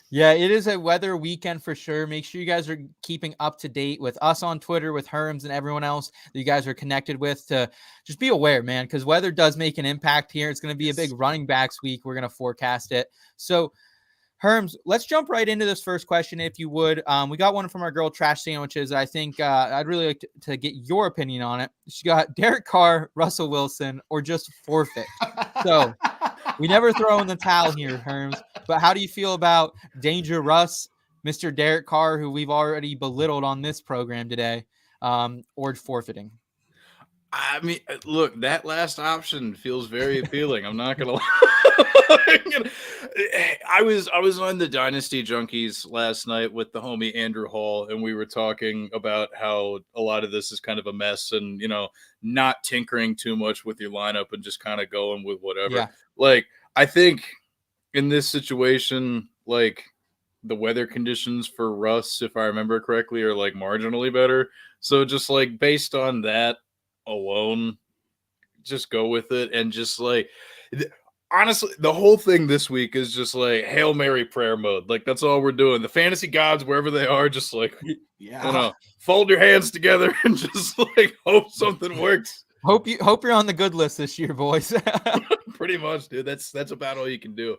Yeah, it is a weather weekend for sure. Make sure you guys are keeping up to date with us on Twitter, with Herms and everyone else that you guys are connected with to just be aware, man, because weather does make an impact here. It's going to be a big running backs week. We're going to forecast it. So, Herms, let's jump right into this first question, if you would. We got one from our girl Trash Sandwiches. I think I'd really like to get your opinion on it. She got Derek Carr, Russell Wilson, or just forfeit. So we never throw in the towel here, Herms. But how do you feel about Danger Russ, Mr. Derek Carr, who we've already belittled on this program today, or forfeiting? I mean, look, that last option feels very appealing. I'm not gonna lie. I was on the Dynasty Junkies last night with the homie Andrew Hall, and we were talking about how a lot of this is kind of a mess, and not tinkering too much with your lineup and just kind of going with whatever. Yeah. Like, I think in this situation, like the weather conditions for Russ, if I remember correctly, are like marginally better. So just like based on that alone, just go with it. And just like honestly, the whole thing this week is just like Hail Mary prayer mode. Like that's all we're doing. The fantasy gods, wherever they are, just like fold your hands together and just like hope something works. Hope you're on the good list this year, boys. Pretty much, dude. That's about all you can do.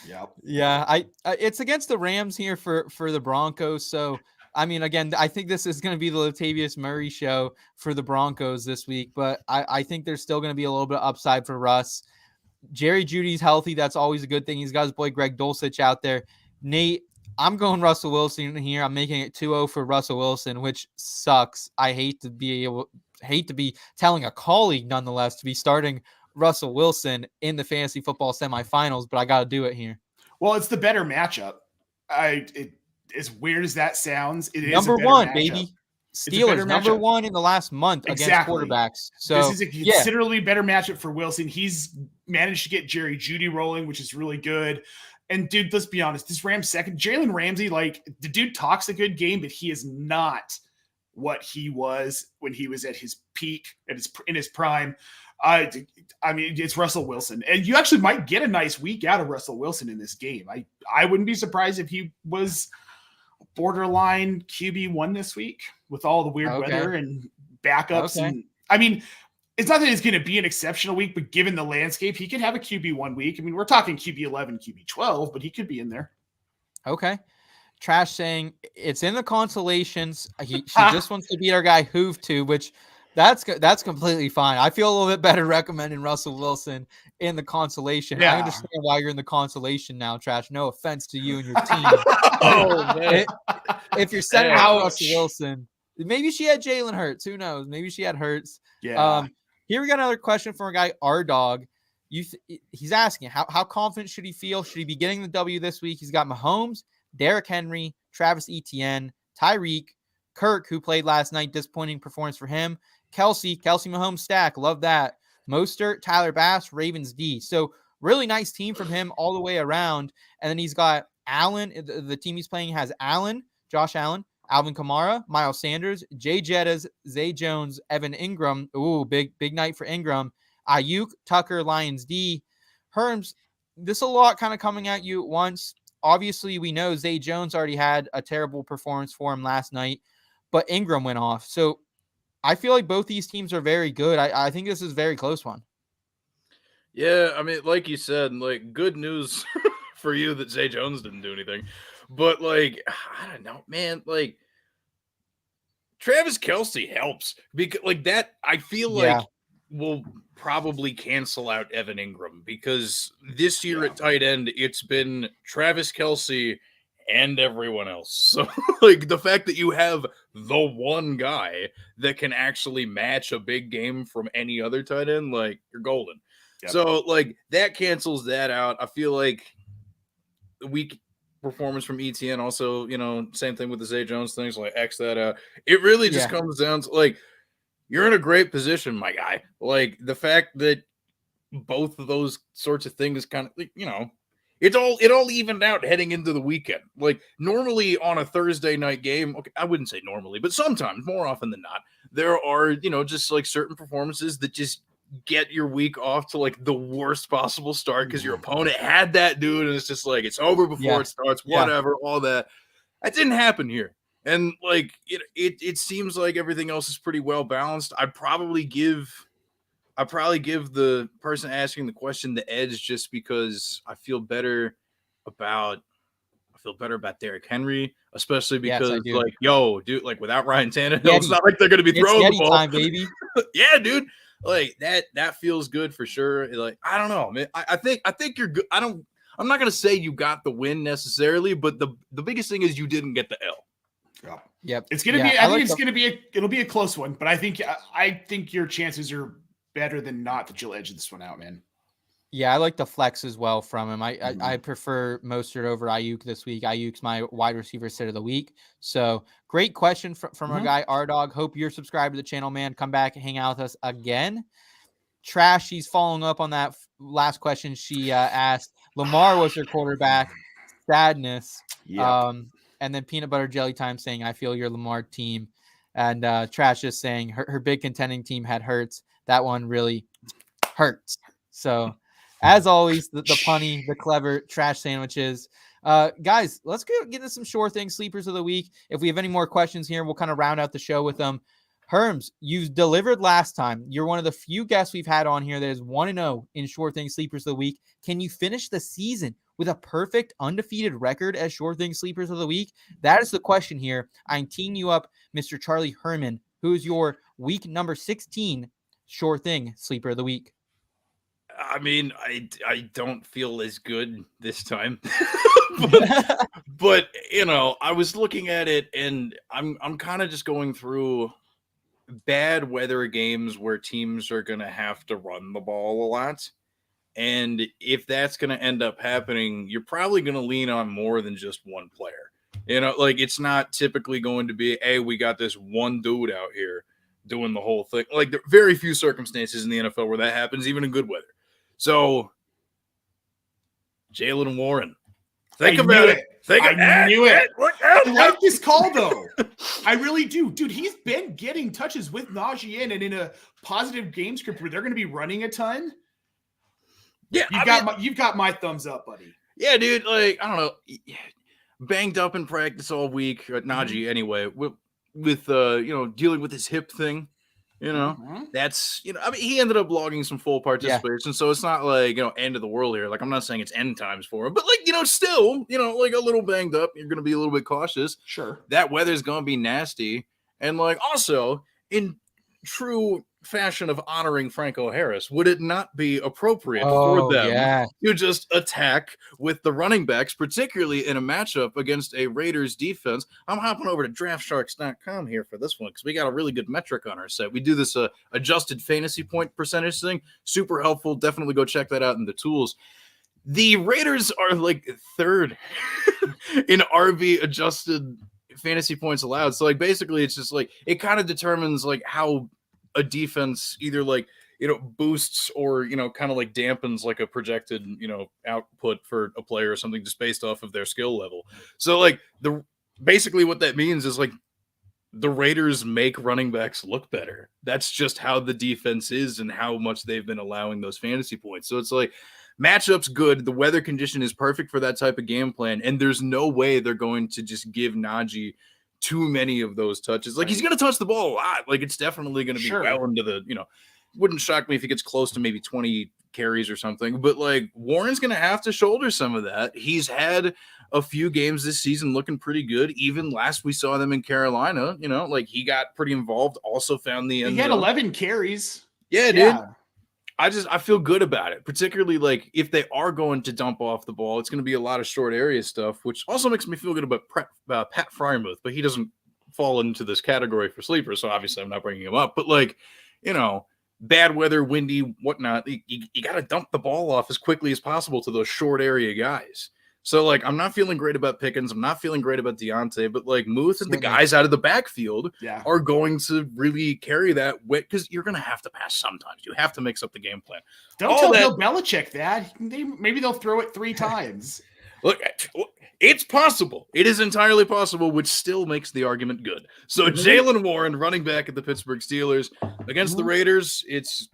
Yeah. I it's against the Rams here for the Broncos. So I mean, again, I think this is going to be the Latavius Murray show for the Broncos this week, but I think there's still going to be a little bit of upside for Russ. Jerry Jeudy's healthy. That's always a good thing. He's got his boy Greg Dulcich out there. Nate, I'm going Russell Wilson here. I'm making it 2-0 for Russell Wilson, which sucks. I hate to be telling a colleague, nonetheless, to be starting Russell Wilson in the fantasy football semifinals, but I got to do it here. Well, it's the better matchup. As weird as that sounds, it is number one, matchup. Baby. Steelers number one in the last month against quarterbacks. So this is a considerably better matchup for Wilson. He's managed to get Jerry Jeudy rolling, which is really good. And dude, let's be honest, this Rams second, Jalen Ramsey, like the dude talks a good game, but he is not what he was when he was at his peak, in his prime. I mean, it's Russell Wilson, and you actually might get a nice week out of Russell Wilson in this game. I wouldn't be surprised if he was borderline QB1 this week with all the weird weather and backups. And I mean, it's not that it's going to be an exceptional week, but given the landscape, he could have a QB1 week. I mean, we're talking QB11, QB12, but he could be in there. Okay. Trash saying it's in the consolations. She just wants to beat our guy Hoove too, which that's completely fine. I feel a little bit better recommending Russell Wilson in the consolation. Yeah. I understand why you're in the consolation now, Trash. No offense to you and your team. Man. If you're setting out Russell Wilson, maybe she had Jalen Hurts. Who knows? Maybe she had Hurts. Yeah. Here we got another question from our guy R-Dog. He's asking how confident should he feel? Should he be getting the W this week? He's got Mahomes, Derrick Henry, Travis Etienne, Tyreek, Kirk, who played last night. Disappointing performance for him. Kelsey Mahomes stack. Love that. Mostert, Tyler Bass, Ravens D. So really nice team from him all the way around. And then he's got Allen. The team he's playing has Allen, Josh Allen, Alvin Kamara, Miles Sanders, Jay Jettas, Zay Jones, Evan Ingram. Ooh, big night for Ingram. Ayuk, Tucker, Lions D. Herms, this a lot kind of coming at you at once. Obviously, we know Zay Jones already had a terrible performance for him last night, but Ingram went off. So I feel like both these teams are very good. I think this is a very close one. Yeah, I mean, like you said, like good news for you that Zay Jones didn't do anything. But like, I don't know, man, like Travis Kelce helps because like that, I feel like will probably cancel out Evan Ingram because this year at tight end, it's been Travis Kelce and everyone else. So like the fact that you have the one guy that can actually match a big game from any other tight end, like you're golden. Yep. So like that cancels that out. I feel like performance from ETN. Also, same thing with the Zay Jones things, like X that out. It really just comes down to like, you're in a great position, my guy. Like the fact that both of those sorts of things kind of, it all evened out heading into the weekend. Like normally on a Thursday night game, okay, I wouldn't say normally, but sometimes, more often than not, there are, just like certain performances that just get your week off to like the worst possible start because your opponent had that dude and it's just like it's over before it starts, whatever, all that. That didn't happen here. And like it seems like everything else is pretty well balanced. I'd probably give the person asking the question the edge just because I feel better about Derrick Henry, especially because like, yo, dude, like without Ryan Tannehill, it's not like they're going to be throwing the ball, time, baby. Yeah, dude, like that feels good for sure. Like I don't know, man. I think you're good. I'm not going to say you got the win necessarily, but the biggest thing is you didn't get the L. Yep. It's gonna be. I think it's gonna be. It'll be a close one, but I think your chances are better than not that you'll edge this one out, man. Yeah, I like the flex as well from him. I prefer Mostert over Ayuk this week. Ayuk's my wide receiver sit of the week. So great question from our guy R-Dog. Hope you're subscribed to the channel, man. Come back and hang out with us again. Trash, she's following up on that last question she asked. Lamar was her quarterback. Sadness. And then Peanut Butter Jelly Time saying, I feel your Lamar team. And Trash just saying her big contending team had Hurts. That one really hurts. So, as always, the punny, the clever Trash sandwiches. Guys, let's get into some sure thing sleepers of the week. If we have any more questions here, we'll kind of round out the show with them. Herms, you delivered last time. You're one of the few guests we've had on here that is 1-0 in sure thing sleepers of the week. Can you finish the season with a perfect undefeated record as sure thing sleepers of the week? That is the question here. I'm teeing you up, Mr. Charlie Herman, who is your week number 16 sure thing sleeper of the week. I mean, I don't feel as good this time, but I was looking at it and I'm kind of just going through bad weather games where teams are going to have to run the ball a lot. And if that's going to end up happening, you're probably going to lean on more than just one player. Like it's not typically going to be, hey, we got this one dude out here doing the whole thing. Like there are very few circumstances in the NFL where that happens, even in good weather. So Jaylen Warren, think about it. I knew it. I like this call though. I really do, dude. He's been getting touches with Najee and in a positive game script where they're going to be running a ton. Yeah, you've got my thumbs up, buddy. Yeah, dude. Like I don't know, banged up in practice all week. Najee, anyway, with dealing with his hip thing. That's I mean, he ended up logging some full participation, so it's not like end of the world here. Like I'm not saying it's end times for him, but like still like a little banged up. You're gonna be a little bit cautious. Sure, that weather's gonna be nasty, and like also in true fashion of honoring Franco Harris, would it not be appropriate for them to just attack with the running backs, particularly in a matchup against a Raiders defense? I'm hopping over to draftsharks.com here for this one because we got a really good metric on our site. We do this adjusted fantasy point percentage thing. Super helpful. Definitely go check that out in the tools. The Raiders are like third in RB adjusted fantasy points allowed. So like basically it's just like it kind of determines like how a defense either like boosts or kind of like dampens like a projected output for a player or something just based off of their skill level. So like basically what that means is like the Raiders make running backs look better. That's just how the defense is and how much they've been allowing those fantasy points. So it's like matchup's good. The weather condition is perfect for that type of game plan, and there's no way they're going to just give Najee too many of those touches. Like he's going to touch the ball a lot. Like it's definitely going to be well into the, wouldn't shock me if he gets close to maybe 20 carries or something, but like Warren's going to have to shoulder some of that. He's had a few games this season looking pretty good. Even last we saw them in Carolina, like he got pretty involved, also found the end. He had 11 carries. Yeah, dude. I feel good about it, particularly like if they are going to dump off the ball, it's going to be a lot of short area stuff, which also makes me feel good about Pat Freiermuth, but he doesn't fall into this category for sleepers, so obviously I'm not bringing him up. But like, bad weather, windy, whatnot, you got to dump the ball off as quickly as possible to those short area guys. So, like, I'm not feeling great about Pickens. I'm not feeling great about Deontay, but, like, Muth and the Certainly. guys out of the backfield Yeah. are going to really carry that weight because you're going to have to pass sometimes. You have to mix up the game plan. Don't tell Bill Belichick that. Maybe they'll throw it 3 times. Look, it's possible. It is entirely possible, which still makes the argument good. So Jaylen Warren, running back at the Pittsburgh Steelers, against the Raiders, it's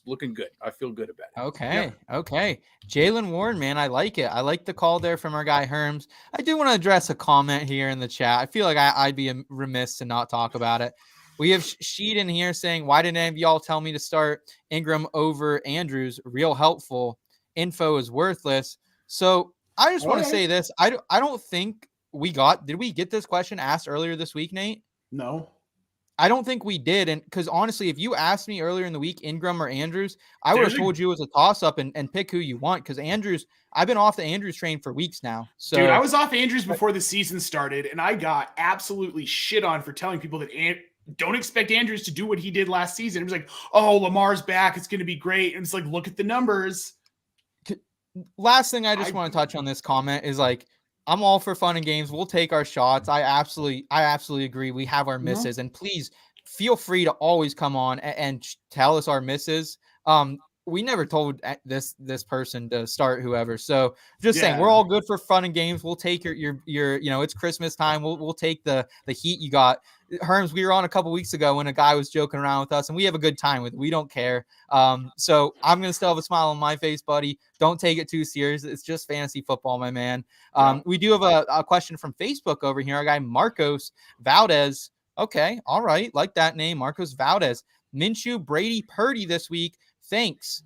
looking good. I feel good about it. Okay. Okay. Jaylen Warren, man, I like it. I like the call there from our guy Herms. I do want to address a comment here in the chat. I feel like I'd be remiss to not talk about it. We have Sheed in here saying, why didn't any of y'all tell me to start Ingram over Andrews? Real helpful. Info is worthless. So I just want to say this. I don't think did we get this question asked earlier this week, Nate? No. I don't think we did. And because honestly, if you asked me earlier in the week, Ingram or Andrews, I would have told you it was a toss up and pick who you want. Because Andrews, I've been off the Andrews train for weeks now. So dude, I was off Andrews before the season started, and I got absolutely shit on for telling people that don't expect Andrews to do what he did last season. It was like, oh, Lamar's back. It's going to be great. And it's like, look at the numbers. Last thing I just want to touch on this comment is like, I'm all for fun and games. We'll take our shots. I absolutely agree. We have our misses, and please feel free to always come on and tell us our misses. We never told this person to start whoever. So just saying, we're all good for fun and games. We'll take your it's Christmas time. We'll take the heat you got. Herms, we were on a couple weeks ago when a guy was joking around with us, and we have a good time with it. We don't care. So I'm going to still have a smile on my face, buddy. Don't take it too serious. It's just fantasy football, my man. We do have a question from Facebook over here. Our guy, Marcos Valdez. Okay. All right. Like that name, Marcos Valdez. Minshew, Brady, Purdy this week. Thanks.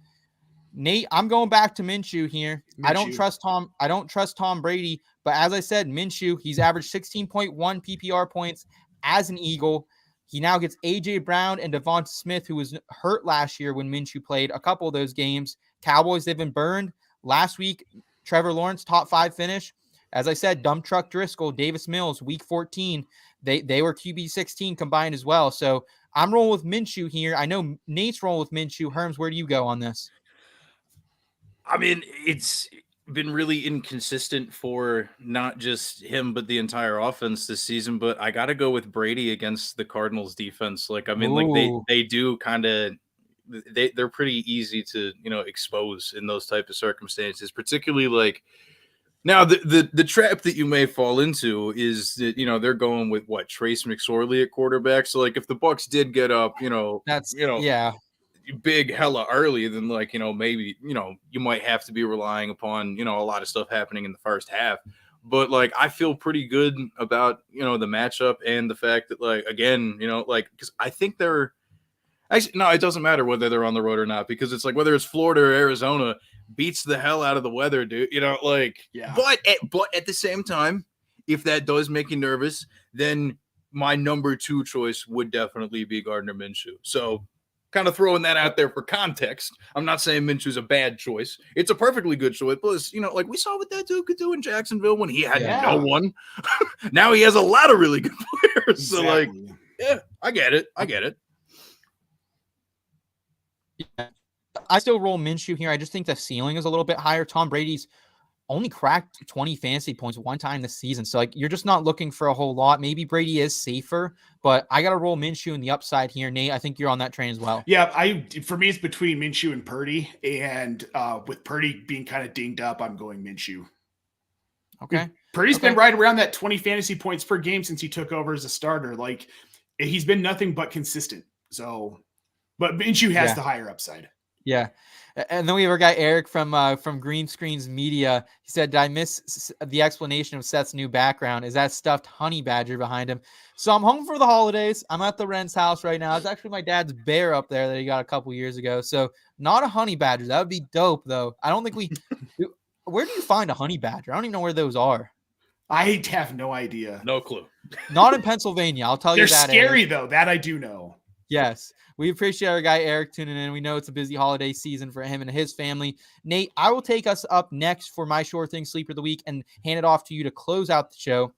Nate, I'm going back to Minshew here. I don't trust Tom Brady, but as I said, Minshew, he's averaged 16.1 PPR points as an Eagle. He now gets A.J. Brown and Devonta Smith, who was hurt last year when Minshew played a couple of those games. Cowboys, they've been burned. Last week, Trevor Lawrence, top 5 finish. As I said, Dump Truck Driscoll, Davis Mills, week 14. They were QB 16 combined as well. So I'm rolling with Minshew here. I know Nate's rolling with Minshew. Herms, where do you go on this? I mean, it's been really inconsistent for not just him, but the entire offense this season. But I got to go with Brady against the Cardinals defense. Like, I mean, like they do kind of, they're pretty easy to, expose in those type of circumstances, particularly like, now, the trap that you may fall into is that, they're going with Trace McSorley at quarterback. So, like, if the Bucs did get up, big hella early, then, like, maybe, you might have to be relying upon, a lot of stuff happening in the first half. But, like, I feel pretty good about, the matchup and the fact that, like, again, because I think they're actually, no, it doesn't matter whether they're on the road or not, because it's like whether it's Florida or Arizona, beats the hell out of the weather, dude. But at the same time, if that does make you nervous, then my number 2 choice would definitely be Gardner Minshew. So kind of throwing that out there for context. I'm not saying Minshew's a bad choice. It's a perfectly good choice. Plus, like we saw what that dude could do in Jacksonville when he had no one. Now he has a lot of really good players. Exactly. So like, yeah, I get it. Yeah. I still roll Minshew here. I just think the ceiling is a little bit higher. Tom Brady's only cracked 20 fantasy points one time this season. So like, you're just not looking for a whole lot. Maybe Brady is safer, but I got to roll Minshew in the upside here. Nate, I think you're on that train as well. Yeah. For me, it's between Minshew and Purdy, and with Purdy being kind of dinged up, I'm going Minshew. Okay. Purdy's been right around that 20 fantasy points per game since he took over as a starter. Like, he's been nothing but consistent. So, but Minshew has the higher upside. Yeah. And then we have our guy Eric from Green Screens Media. He said, did I miss the explanation of Seth's new background? Is that stuffed honey badger behind him? So I'm home for the holidays. I'm at the Wren's house right now. It's actually my dad's bear up there that he got a couple years ago. So not a honey badger. That would be dope, though. I don't think where do you find a honey badger? I don't even know where those are. I have no idea. No clue. Not in Pennsylvania. I'll tell you that. They're scary, Eric. though. That I do know. Yes. We appreciate our guy Eric tuning in. We know it's a busy holiday season for him and his family. Nate, I will take us up next for my Sure Thing Sleeper of the Week and hand it off to you to close out the show.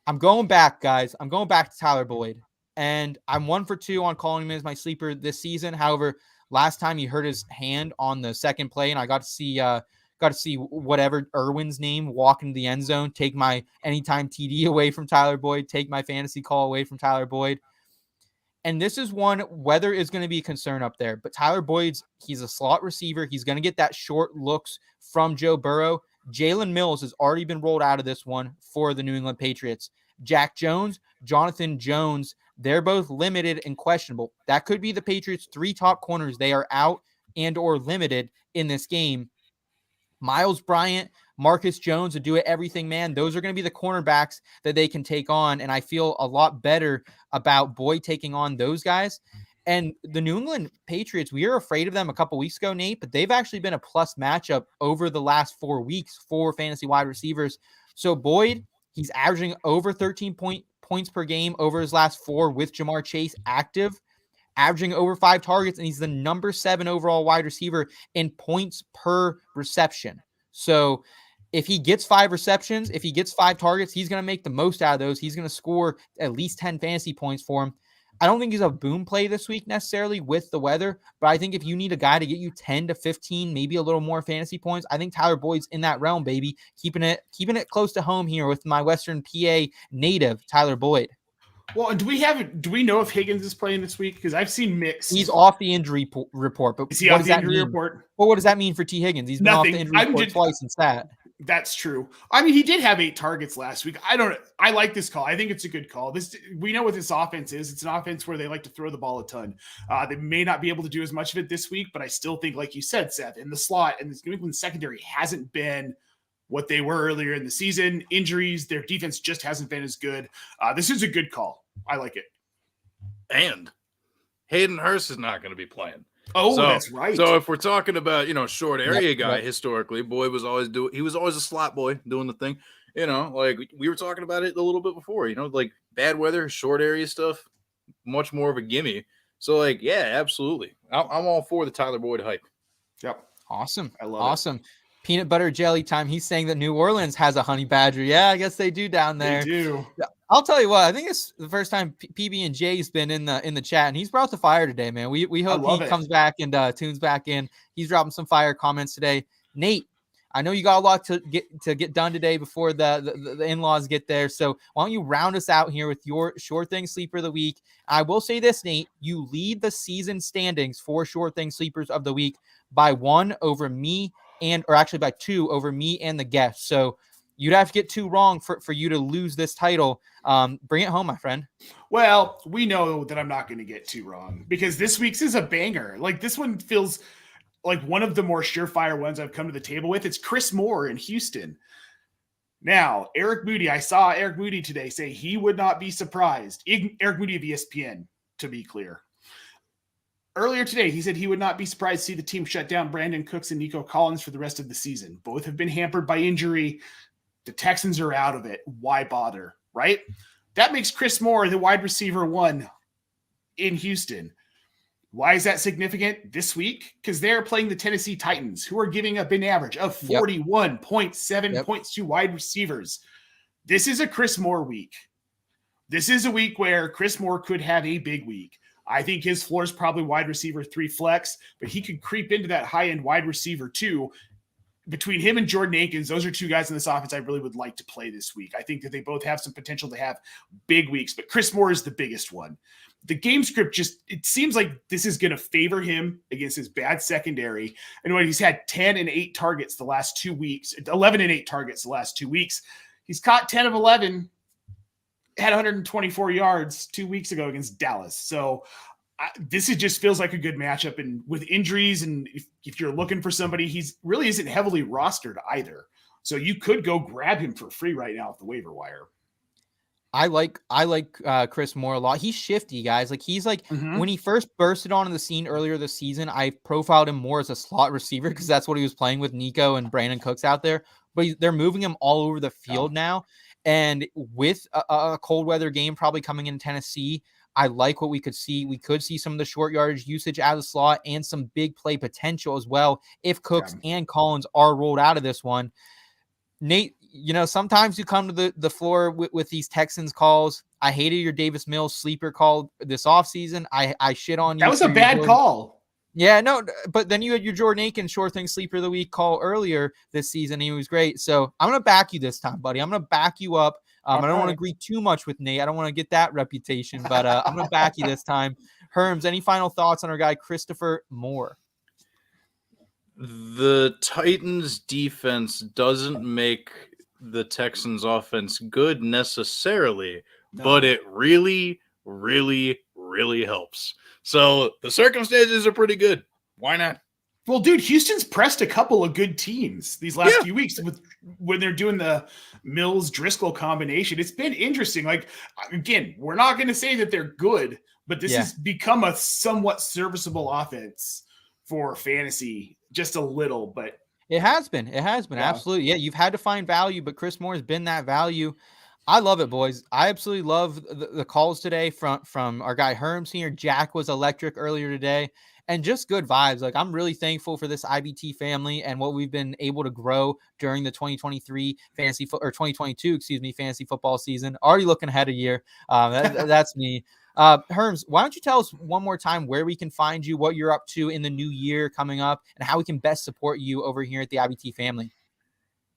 I'm going back, guys. I'm going back to Tyler Boyd. And I'm 1 for 2 on calling him as my sleeper this season. However, last time he hurt his hand on the second play, and I got to Got to see whatever Irwin's name walk into the end zone, take my anytime TD away from Tyler Boyd, take my fantasy call away from Tyler Boyd. And this is one, weather is going to be a concern up there. But Tyler Boyd's, he's a slot receiver. He's going to get that short looks from Joe Burrow. Jalen Mills has already been rolled out of this one for the New England Patriots. Jack Jones, Jonathan Jones, they're both limited and questionable. That could be the Patriots' 3 top corners. They are out and or limited in this game. Miles Bryant, Marcus Jones, to do it everything, man. Those are going to be the cornerbacks that they can take on. And I feel a lot better about Boyd taking on those guys. And the New England Patriots, we were afraid of them a couple weeks ago, Nate, but they've actually been a plus matchup over the last 4 weeks for fantasy wide receivers. So Boyd, he's averaging over 13 points per game over his last 4 with Jamar Chase active, averaging over 5 targets, and he's the number 7 overall wide receiver in points per reception. So if he gets 5 receptions, if he gets 5 targets, he's going to make the most out of those. He's going to score at least 10 fantasy points for him. I don't think he's a boom play this week necessarily with the weather, but I think if you need a guy to get you 10 to 15, maybe a little more fantasy points, I think Tyler Boyd's in that realm, baby. Keeping it close to home here with my Western PA native, Tyler Boyd. Well, and do we know if Higgins is playing this week? Because I've seen mixed. He's off the injury report, but is he off the injury report? Well, what does that mean for T. Higgins? He's been off the injury report twice and sat. That's true. I mean, he did have 8 targets last week. I like this call. I think it's a good call. We know what this offense is. It's an offense where they like to throw the ball a ton. They may not be able to do as much of it this week, but I still think, like you said, Seth, in the slot, and this New England secondary hasn't been what they were earlier in the season. Injuries, their defense just hasn't been as good. This is a good call. I like it. And Hayden Hurst is not going to be playing. Oh, that's right. So if we're talking about, short area guy, historically, Boyd was always he was always a slot boy doing the thing. Like we were talking about it a little bit before, like bad weather, short area stuff, much more of a gimme. So like, yeah, absolutely. I'm all for the Tyler Boyd hype. Yep. Awesome. I love awesome. Peanut butter jelly time. He's saying that New Orleans has a honey badger. Yeah, I guess they do down there. They do. I'll tell you what. I think it's the first time PB&J's been in the chat, and he's brought the fire today, man. We hope he comes back and tunes back in. He's dropping some fire comments today. Nate, I know you got a lot to get done today before the in-laws get there. So why don't you round us out here with your Short Thing Sleeper of the Week? I will say this, Nate. You lead the season standings for Short Thing Sleepers of the Week by 1 over me, or actually by 2 over me and the guest. So you'd have to get 2 wrong for you to lose this title. Bring it home, my friend. Well, we know that I'm not going to get 2 wrong because this week's is a banger. Like this one feels like one of the more surefire ones I've come to the table with. It's Chris Moore in Houston. Now, Eric Moody, I saw Eric Moody today say he would not be surprised. Eric Moody of ESPN, to be clear. Earlier today, he said he would not be surprised to see the team shut down Brandon Cooks and Nico Collins for the rest of the season. Both have been hampered by injury. The Texans are out of it. Why bother, right? That makes Chris Moore the wide receiver 1 in Houston. Why is that significant this week? Because they're playing the Tennessee Titans, who are giving up an average of 41.7 points to wide receivers. This is a Chris Moore week. This is a week where Chris Moore could have a big week. I think his floor is probably wide receiver 3 flex, but he could creep into that high-end wide receiver 2. Between him and Jordan Akins, those are 2 guys in this offense I really would like to play this week. I think that they both have some potential to have big weeks, but Chris Moore is the biggest one. The game script it seems like this is going to favor him against his bad secondary. And when he's had 10 and 8 targets the last 2 weeks, 11 and 8 targets the last 2 weeks, he's caught 10 of 11, had 124 yards 2 weeks ago against Dallas. So this just feels like a good matchup. And with injuries, and if you're looking for somebody, he's really isn't heavily rostered either. So you could go grab him for free right now at the waiver wire. I like Chris Moore a lot. He's shifty, guys. Like he's like when he first bursted onto the scene earlier this season, I profiled him more as a slot receiver because that's what he was playing with Nico and Brandon Cooks out there. But they're moving him all over the field now. And with a cold weather game probably coming in Tennessee, I like what we could see. We could see some of the short yardage usage out of the slot and some big play potential as well if Cooks and Collins are rolled out of this one. Nate, sometimes you come to the floor with these Texans calls. I hated your Davis Mills sleeper call this offseason. I shit on you. That was a bad call. Yeah, no, but then you had your Jordan Aiken Sure Thing Sleeper of the Week call earlier this season. He was great. So I'm going to back you this time, buddy. I'm going to back you up. I don't want to agree too much with Nate. I don't want to get that reputation, but I'm going to back you this time. Herms, any final thoughts on our guy, Christopher Moore? The Titans defense doesn't make the Texans offense good necessarily, but it really, really, really helps. So the circumstances are pretty good. Why not? Well, dude, Houston's pressed a couple of good teams these last few weeks when they're doing the Mills-Driscoll combination. It's been interesting. Like, again, we're not going to say that they're good, but this has become a somewhat serviceable offense for fantasy, just a little, but it has been. Absolutely. Yeah, you've had to find value, but Chris Moore has been that value. I love it, boys. I absolutely love the calls today from our guy Herms here. Jack was electric earlier today, and just good vibes. Like, I'm really thankful for this IBT family and what we've been able to grow during the 2022 fantasy football season. Already looking ahead a year. That's me. Herms, why don't you tell us one more time where we can find you, what you're up to in the new year coming up, and how we can best support you over here at the IBT family?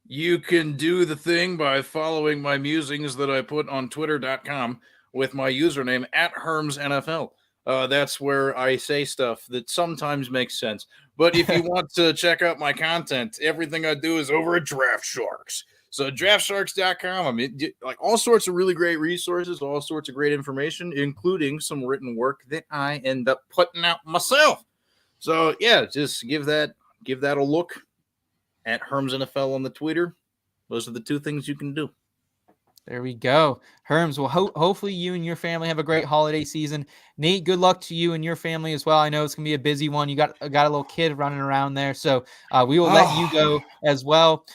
You can do the thing by following my musings that I put on twitter.com with my username @HermsNFL. That's where I say stuff that sometimes makes sense. But if you want to check out my content, everything I do is over at Draft Sharks. So draftsharks.com. I mean, like all sorts of really great resources, all sorts of great information, including some written work that I end up putting out myself. So yeah, just give that a look. @HermsNFL on the Twitter. Those are the two things you can do. There we go. Herms, well, hopefully you and your family have a great holiday season. Nate, good luck to you and your family as well. I know it's going to be a busy one. You got a little kid running around there, so we will let you go as well.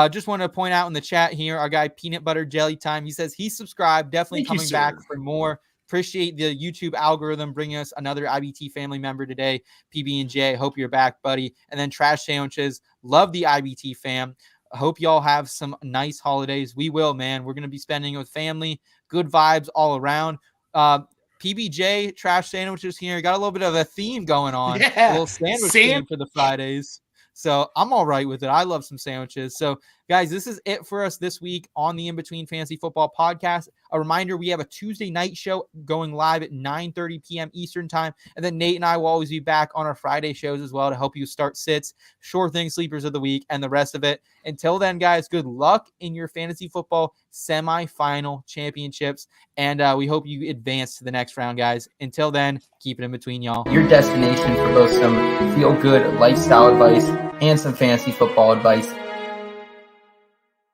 Just want to point out in the chat here, our guy Peanut Butter Jelly Time, he says he's subscribed, definitely coming back for more. Appreciate the YouTube algorithm bringing us another IBT family member today. PB&J, hope you're back, buddy. And then Trash Sandwiches, love the IBT fam. I hope y'all have some nice holidays. We will, man. We're going to be spending it with family. Good vibes all around. PBJ, Trash Sandwiches here. Got a little bit of a theme going on. A little sandwich theme for the Fridays. So I'm all right with it. I love some sandwiches. So, guys, this is it for us this week on the In Between Fantasy Football podcast. A reminder, we have a Tuesday night show going live at 9:30 p.m. Eastern time. And then Nate and I will always be back on our Friday shows as well to help you start sits, Sure Thing Sleepers of the Week, and the rest of it. Until then, guys, good luck in your fantasy football semifinal championships. And we hope you advance to the next round, guys. Until then, keep it in between, y'all. Your destination for both some feel-good lifestyle advice and some fantasy football advice.